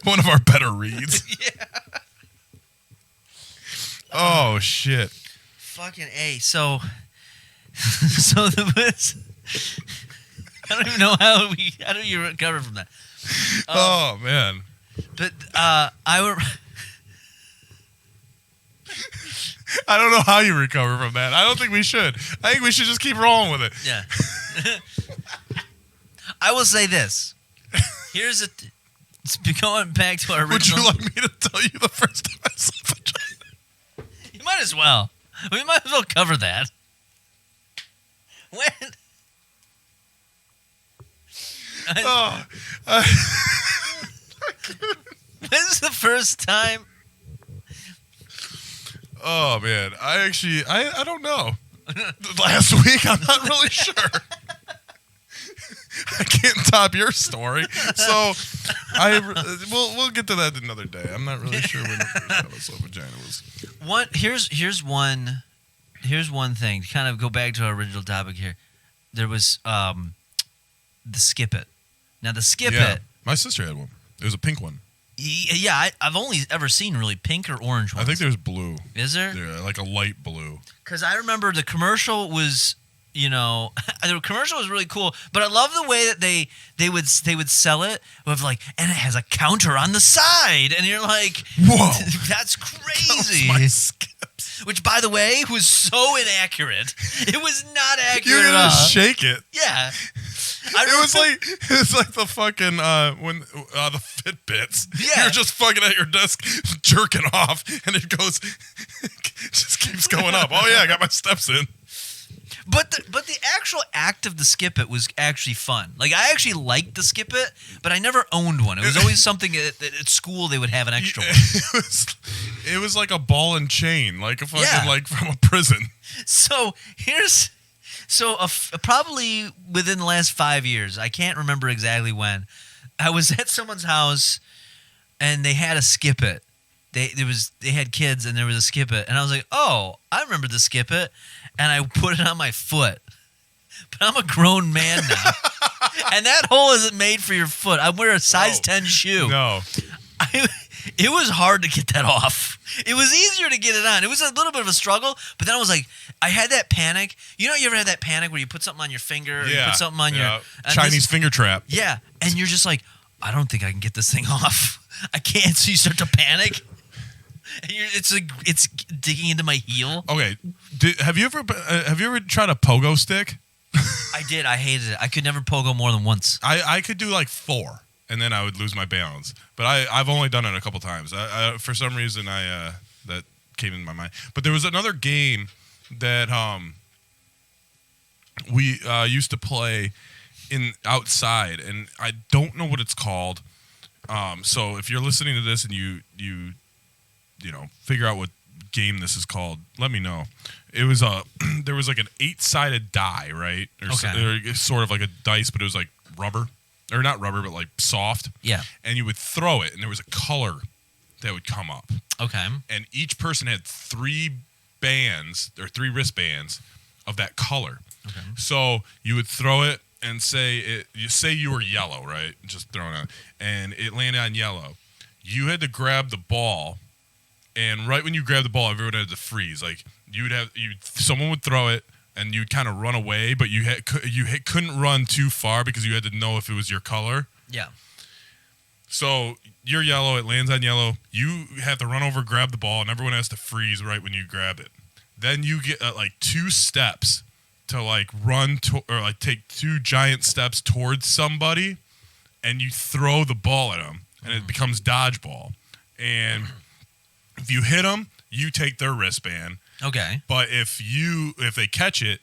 One of our better reads. Yeah. Oh shit. Fucking A. So there was. I don't even know how do you recover from that? Oh man. But I don't know how you recover from that. I don't think we should. I think we should just keep rolling with it. Yeah. I will say this. Here's going back to our original. Would you like me to tell you the first time I saw vagina? You might as well. We might as well cover that. When's the first time? Oh man, I don't know. Last week, I'm not really sure. I can't top your story, so we'll get to that another day. I'm not really sure when the first time I saw vagina was. Here's one thing to kind of go back to our original topic here. There was the Skip It. Now the Skip It. My sister had one. It was a pink one. Yeah, I've only ever seen really pink or orange ones. I think there's blue. Is there? Yeah, like a light blue. Because I remember the commercial was, the commercial was really cool. But I love the way that they would sell it with like, and it has a counter on the side, and you're like, whoa, that's crazy. My skips. Which, by the way, was so inaccurate. It was not accurate. You're gonna shake it. Yeah. It was like the fucking when the Fitbits. Yeah. You're just fucking at your desk jerking off, and it goes, just keeps going up. Oh yeah, I got my steps in. But the actual act of the Skip It was actually fun. Like I actually liked the Skip It, but I never owned one. It was always something at school they would have an extra one. It was like a ball and chain, like a fucking like from a prison. Probably within the last 5 years, I can't remember exactly when, I was at someone's house and they had a Skip It. They had kids and there was a Skip It, and I was like, oh, I remember the Skip It, and I put it on my foot. but I'm a grown man now. And that hole isn't made for your foot. I wear a size 10 shoe. No. It was hard to get that off. It was easier to get it on. It was a little bit of a struggle, but then I was like, I had that panic. You know, you ever had that panic where you put something on your finger, or you put something on your Chinese finger trap. Yeah, and you're just like, I don't think I can get this thing off. I can't. So you start to panic. And it's like it's digging into my heel. Okay, have you ever tried a pogo stick? I did. I hated it. I could never pogo more than once. I could do like 4, and then I would lose my balance. But I've only done it a couple times. For some reason, that came in my mind. But there was another game that we used to play outside, and I don't know what it's called. So if you're listening to this and you figure out what game this is called, let me know. It was there was like an 8-sided die, right? Or sort of like a dice, but it was like rubber, or not rubber, but like soft. Yeah. And you would throw it, and there was a color that would come up. Okay. And each person had 3 bands or 3 wristbands of that color. Okay. So you would throw it and say you were yellow, right? Just throwing it, and it landed on yellow. You had to grab the ball. And right when you grab the ball, everyone had to freeze. Like someone would throw it, and you'd kind of run away, but you couldn't run too far because you had to know if it was your color. Yeah. So you're yellow. It lands on yellow. You have to run over, grab the ball, and everyone has to freeze right when you grab it. Then you get like 2 steps to like run or like take 2 giant steps towards somebody, and you throw the ball at them, and it becomes dodgeball. And if you hit them, you take their wristband. Okay. But if they catch it,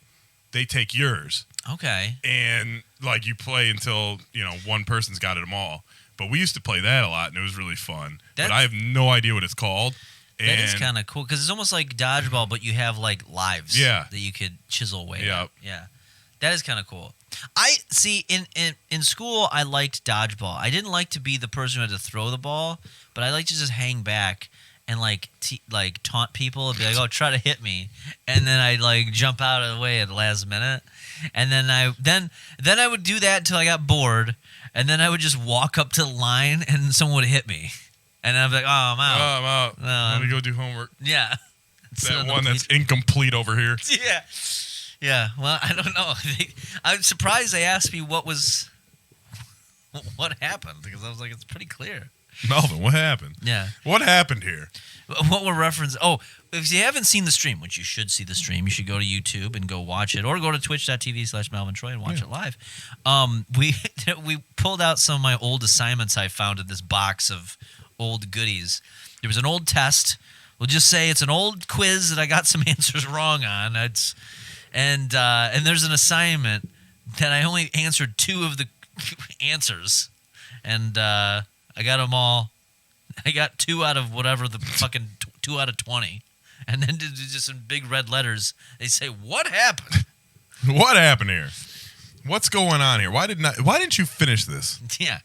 they take yours. Okay. And like you play until one person's got them all. But we used to play that a lot, and it was really fun. But I have no idea what it's called. That is kind of cool because it's almost like dodgeball, but you have like lives. Yeah. That you could chisel away. Yeah. At. Yeah. That is kind of cool. I see in school I liked dodgeball. I didn't like to be the person who had to throw the ball, but I liked to just hang back and like taunt people and be like, "Oh, try to hit me," and then I'd like jump out of the way at the last minute, and then I would do that until I got bored, and then I would just walk up to the line and someone would hit me, and I'd be like, "Oh, I'm out. Oh, I'm out. Let me go do homework." Yeah, that one that's incomplete over here. Yeah, yeah. Well, I don't know. I'm surprised they asked me what happened because I was like, it's pretty clear. Melvin, what happened? Yeah. What happened here? What we're referencing? Oh, if you haven't seen the stream, which you should see the stream, you should go to YouTube and go watch it, or go to twitch.tv/MelvinTroy and watch it live. We pulled out some of my old assignments I found in this box of old goodies. There was an old test. We'll just say it's an old quiz that I got some answers wrong on. And there's an assignment that I only answered 2 of the answers, and I got them all. I got 2 out of whatever the fucking 2 out of 20. And then just in big red letters, they say, "What happened?" What happened here? What's going on here? Why didn't you finish this? Yeah.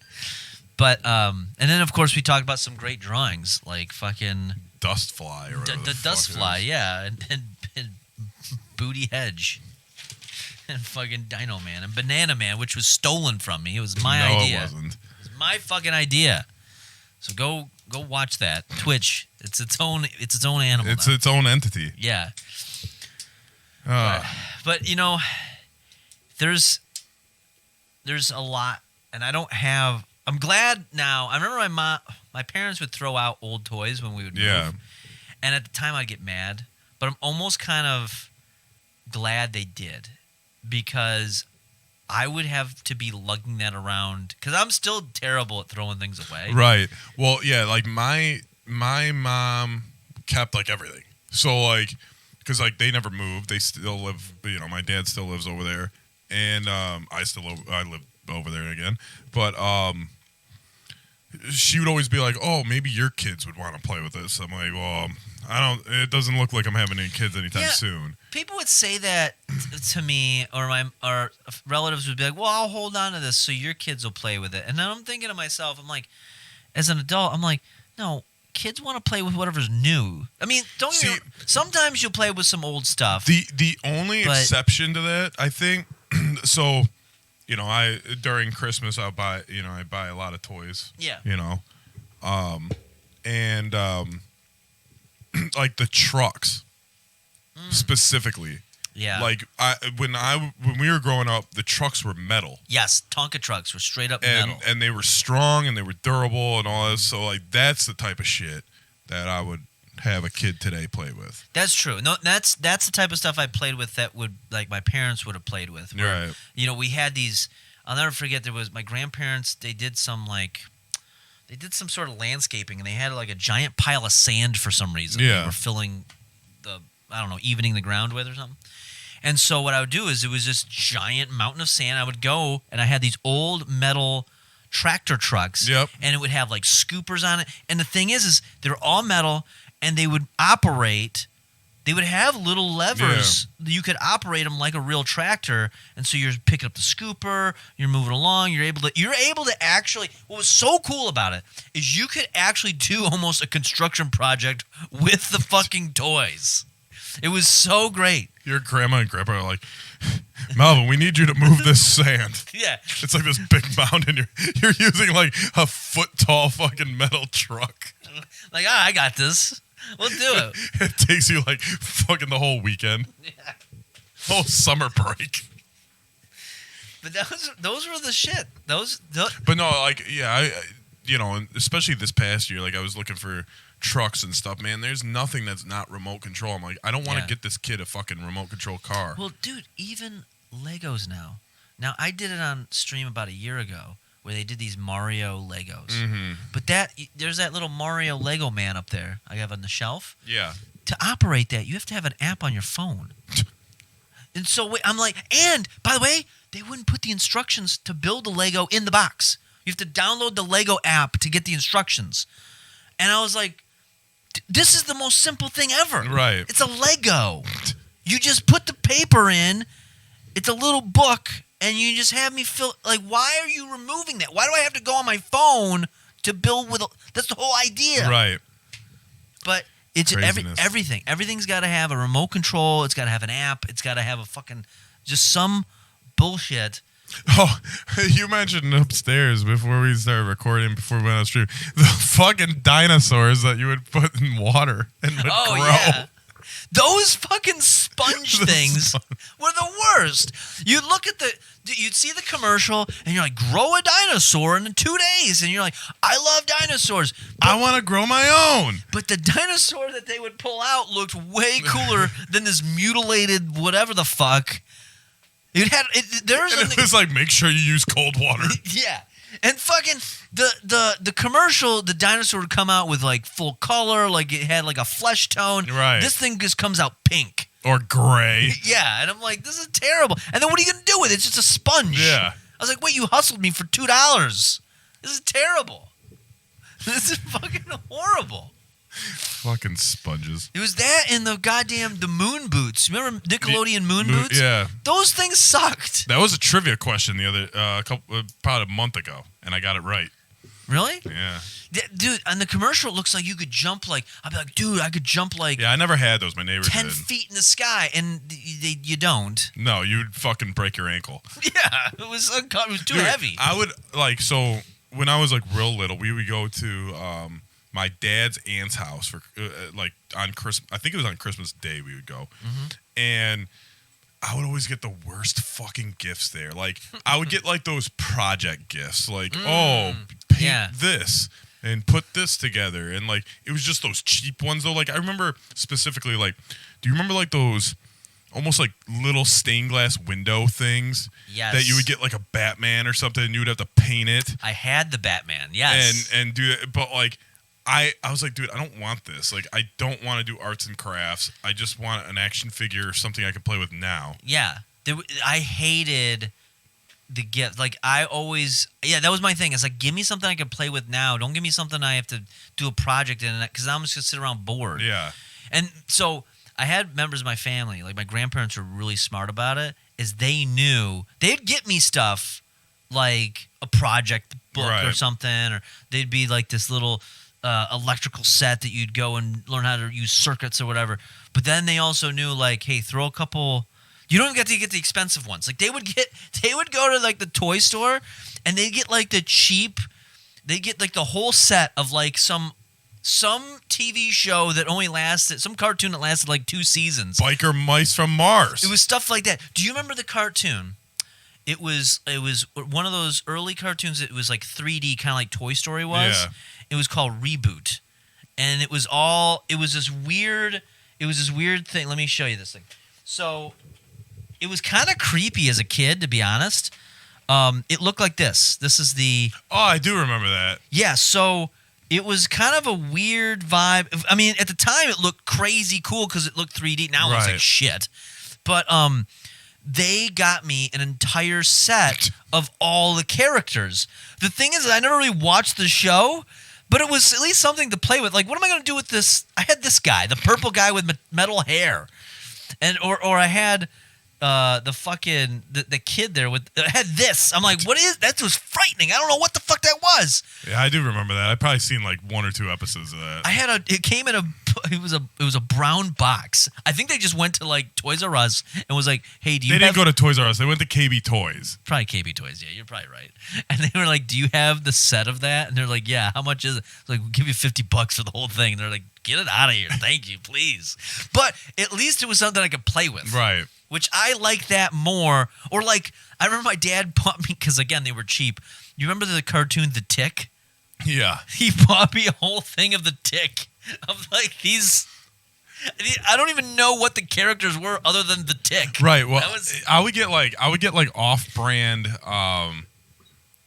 But and then of course we talked about some great drawings like fucking Dust Fly or the Dust Fly, yeah, and Booty Hedge. And fucking Dino Man and Banana Man, which was stolen from me. It was my idea. No, it wasn't. My fucking idea. So go watch that. Twitch. It's its own animal. It's now. its own entity. Yeah. But there's a lot, and I don't have. I'm glad now. I remember my parents would throw out old toys when we would move, and at the time I'd get mad. But I'm almost kind of glad they did, because I would have to be lugging that around because I'm still terrible at throwing things away. Right. Well, yeah, like my mom kept like everything. So like, because like they never moved. They still live, my dad still lives over there. And I live over there again. But she would always be like, "Oh, maybe your kids would want to play with this." I'm like, "Well, it doesn't look like I'm having any kids anytime soon." People would say that to me, or our relatives would be like, "Well, I'll hold on to this so your kids will play with it." And then I'm thinking to myself, I'm like, as an adult, I'm like, no, kids want to play with whatever's new. I mean, sometimes you'll play with some old stuff. The only exception to that, I think, So, I during Christmas I buy a lot of toys. Yeah. And like the trucks specifically. Yeah. Like when we were growing up, the trucks were metal. Yes, Tonka trucks were straight up metal. And they were strong and they were durable and all this. So like that's the type of shit that I would have a kid today play with. That's true. No, that's the type of stuff I played with that would like my parents would have played with. Where, right. We had these. I'll never forget. There was my grandparents. They did some sort of landscaping, and they had like a giant pile of sand for some reason. Yeah. They were filling evening the ground with or something. And so what I would do is it was this giant mountain of sand. I would go and I had these old metal tractor trucks. Yep. And it would have like scoopers on it. And the thing is they're all metal and they would operate. They would have little levers. Yeah. You could operate them like a real tractor. And so you're picking up the scooper, you're moving along, you're able to actually, what was so cool about it is you could actually do almost a construction project with the fucking toys. It was so great. Your grandma and grandpa are like, Melvin, we need you to move this sand. Yeah. It's like this big mound, and you're using like a foot-tall fucking metal truck. Like, I got this. We'll do it. It takes you like fucking the whole weekend. Yeah. Whole summer break. But those were the shit. Those. But no, like, yeah, especially this past year, like I was looking for trucks and stuff, man. There's nothing that's not remote control. I'm like, I don't want to get this kid a fucking remote control car. Well, dude, even Legos now. Now, I did it on stream about a year ago where they did these Mario Legos. Mm-hmm. But there's that little Mario Lego man up there I have on the shelf. Yeah. To operate that, you have to have an app on your phone. And so I'm like, and by the way, they wouldn't put the instructions to build the Lego in the box. You have to download the Lego app to get the instructions. And I was like, this is the most simple thing ever. Right. It's a Lego. You just put the paper in. It's a little book, and you just have me fill. Like, why are you removing that? Why do I have to go on my phone to build with? That's the whole idea. Right. But it's everything. Everything's got to have a remote control. It's got to have an app. It's got to have a fucking just some bullshit. Oh, you mentioned upstairs before we started recording, before we went on stream, the fucking dinosaurs that you would put in water and would grow. Yeah. Those fucking sponge things were the worst. You'd see the commercial, and you're like, grow a dinosaur in 2 days. And you're like, I love dinosaurs. But I want to grow my own. But the dinosaur that they would pull out looked way cooler than this mutilated whatever the fuck. It was like, make sure you use cold water. Yeah. And fucking the commercial, the dinosaur would come out with like full color, like it had like a flesh tone. Right. This thing just comes out pink. Or gray. Yeah. And I'm like, this is terrible. And then what are you going to do with it? It's just a sponge. Yeah. I was like, wait, you hustled me for $2. This is terrible. This is fucking horrible. Fucking sponges. It was that and the moon boots. Remember Nickelodeon moon boots? Yeah. Those things sucked. That was a trivia question the other about a month ago, and I got it right. Really? Yeah. Dude, on the commercial, it looks like you could jump like, I'd be like, dude, I could jump like. Yeah, I never had those. My neighbors 10 did. feet in the sky, and you don't. No, you'd fucking break your ankle. Yeah, it was too heavy. I would, so when I was like real little, we would go to my dad's aunt's house for on Christmas. I think it was on Christmas Day we would go. Mm-hmm. And I would always get the worst fucking gifts there. Like, I would get like those project gifts. Like, paint this and put this together. And like, it was just those cheap ones though. Like, I remember specifically, like, do you remember like those almost like little stained glass window things? Yes. That you would get like a Batman or something and you would have to paint it. I had the Batman, yes. And do it, but like, I was like, dude, I don't want this. Like, I don't want to do arts and crafts. I just want an action figure or something I can play with now. Yeah. I hated the gift. Like, that was my thing. It's like, give me something I can play with now. Don't give me something I have to do a project in, because I'm just going to sit around bored. Yeah. And so I had members of my family, like my grandparents were really smart about it, is they knew they'd get me stuff like a project book or something, or they'd be like this little electrical set that you'd go and learn how to use circuits or whatever. But then they also knew, like, hey, throw a couple You don't get to get the expensive ones. Like they would go to like the toy store, and they get like the cheap. They get like the whole set of like some TV show that only lasted, some cartoon that lasted like 2 seasons. Biker Mice from Mars. It was stuff like that. Do you remember the cartoon? It was one of those early cartoons. It was like 3D, kind of like Toy Story was. Yeah. It was called Reboot, and it was this weird thing. Let me show you this thing. So it was kind of creepy as a kid, to be honest. It looked like this. This is the. Oh, I do remember that. Yeah. So it was kind of a weird vibe. I mean, at the time, it looked crazy cool because it looked 3D. Now it looks like shit. But they got me an entire set of all the characters. The thing is, I never really watched the show, but it was at least something to play with. Like, what am I going to do with this? I had this guy, the purple guy with metal hair, or I had the kid there with had this. I'm like, what is that? Was frightening. I don't know what the fuck that was. Yeah, I do remember that. I've probably seen like 1 or 2 episodes of that. It came in it was a brown box. I think they just went to like Toys R Us and was like, hey, do you? They didn't go to Toys R Us. They went to KB Toys. Probably KB Toys. Yeah, you're probably right. And they were like, do you have the set of that? And they're like, yeah. How much is it? It's like, we'll give you $50 for the whole thing. And they're like, get it out of here. Thank you, please. But at least it was something I could play with. Right. Which I like that more. Or like, I remember my dad bought me, because again, they were cheap. You remember the cartoon The Tick? Yeah. He bought me a whole thing of The Tick. Of like these. I don't even know what the characters were other than The Tick. Right. Well, I would get like off-brand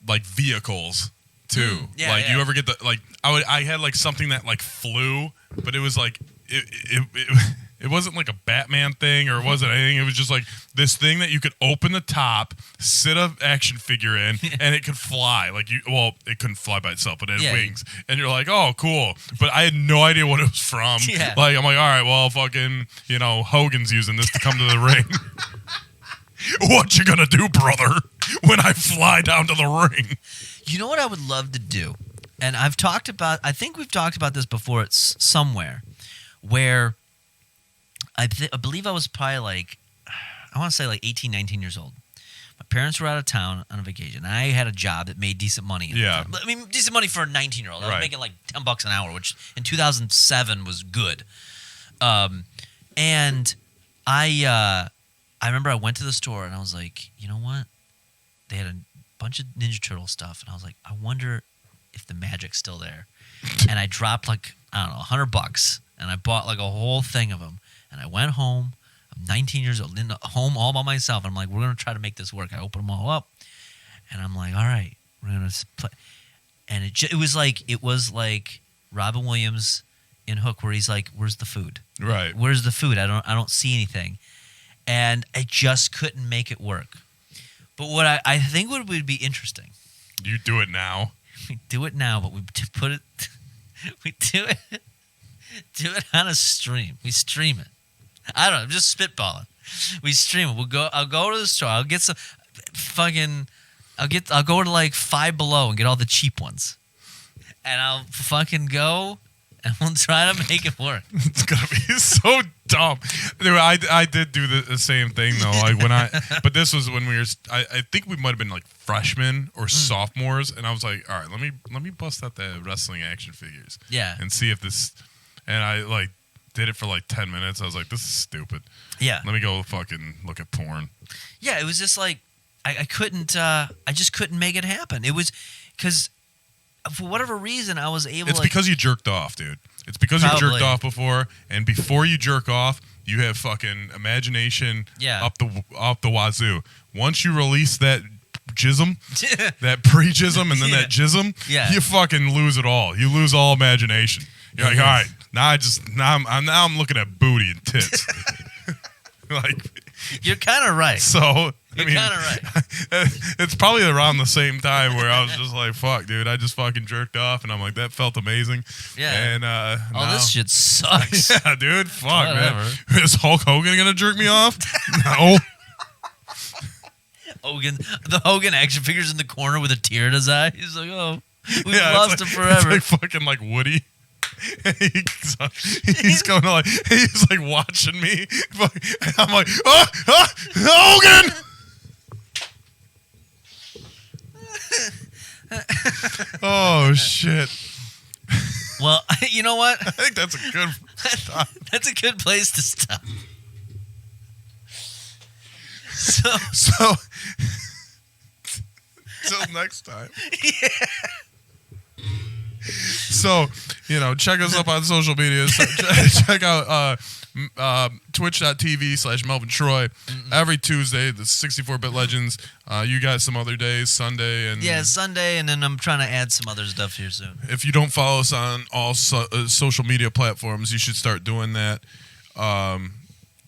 like vehicles too. Yeah, like yeah. you ever get the like I had like something that like flew, but it was like it wasn't like a Batman thing or it wasn't anything. It was just like this thing that you could open the top, sit an action figure in, and it could fly. Like it couldn't fly by itself, but it had wings. And you're like, oh, cool. But I had no idea what it was from. Yeah. Like I'm like, all right, well, fucking, Hogan's using this to come to the ring. What you gonna do, brother, when I fly down to the ring? You know what I would love to do? And I think we've talked about this before. It's somewhere where I believe I was probably like, I want to say like 18, 19 years old. My parents were out of town on a vacation. I had a job that made decent money. Yeah. I mean, decent money for a 19-year-old. I was Right. making like $10 an hour, which in 2007 was good. And I remember I went to the store and I was like, you know what? They had a bunch of Ninja Turtle stuff. And I was like, I wonder if the magic's still there. And I dropped like, I don't know, $100. And I bought like a whole thing of them. And I went home. I'm 19 years old, in home all by myself. I'm like, we're going to try to make this work. I open them all up. And I'm like, all right, we're going to play. And it was like Robin Williams in Hook, where he's like, where's the food? Right. Where's the food? I don't see anything. And I just couldn't make it work. But what I think would be interesting. You do it now. We do it now, but we do it on a stream. We stream it. I don't know. I'm just spitballing. We stream it. I'll go to the store. I'll get some fucking. I'll go to like Five Below and get all the cheap ones, and I'll fucking go and we'll try to make it work. It's gonna be so dumb. Dude, I did do the same thing though. Like but this was when we were. I think we might have been like freshmen or sophomores, and I was like, all right, let me bust out the wrestling action figures. Yeah. And see if this. And I like did it for like 10 minutes. I was like, this is stupid. Yeah. Let me go fucking look at porn. Yeah, it was just like I couldn't. I just couldn't make it happen. It was because for whatever reason I was able. It's because you jerked off, dude. It's because you jerked off before, and before you jerk off, you have fucking imagination up the wazoo. Once you release that jism, that pre-jism, and then that jism, you fucking lose it all. You lose all imagination. You're like, all right, now I'm looking at booty and tits. Like, you're kind of right. So I You're mean, kind of right. it's probably around the same time where I was just like, fuck, dude, I just fucking jerked off, and I'm like, that felt amazing. Yeah. And now, this shit sucks. Yeah, dude, fuck, Whatever. man. Is Hulk Hogan gonna jerk me off? No. The Hogan action figure's in the corner with a tear in his eye. He's like, oh, we've lost him forever. It's like fucking like Woody. He's going to he's like watching me. And I'm like, Hogan! Oh, shit. Well, you know what? I think that's a good stop. That's a good place to stop. So till next time. Yeah. So, check us up on social media. Check out twitch.tv/Melvin Troy. Every Tuesday, the 64-Bit Legends. You got some other days, Sunday. Yeah, Sunday, and then I'm trying to add some other stuff here soon. If you don't follow us on all social media platforms, you should start doing that.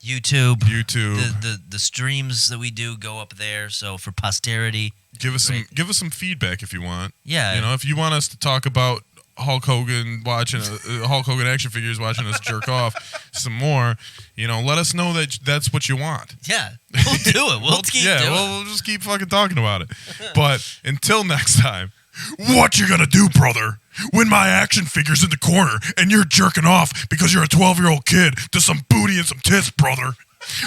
YouTube. The streams that we do go up there, so for posterity. Give us some feedback if you want. Yeah. If you want us to talk about Hulk Hogan Hulk Hogan action figures, watching us jerk off some more, let us know that that's what you want. Yeah, we'll do it. We'll keep doing it. We'll just keep fucking talking about it. But until next time, what you gonna do, brother, when my action figure's in the corner and you're jerking off because you're a 12-year-old kid to some booty and some tits, brother?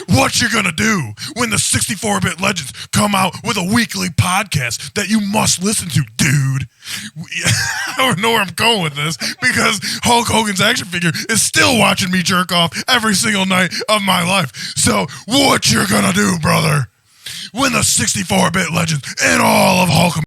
What you gonna do when the 64-Bit Legends come out with a weekly podcast that you must listen to, dude? I don't know where I'm going with this because Hulk Hogan's action figure is still watching me jerk off every single night of my life. So what you gonna do, brother, when the 64-Bit Legends and all of Hulk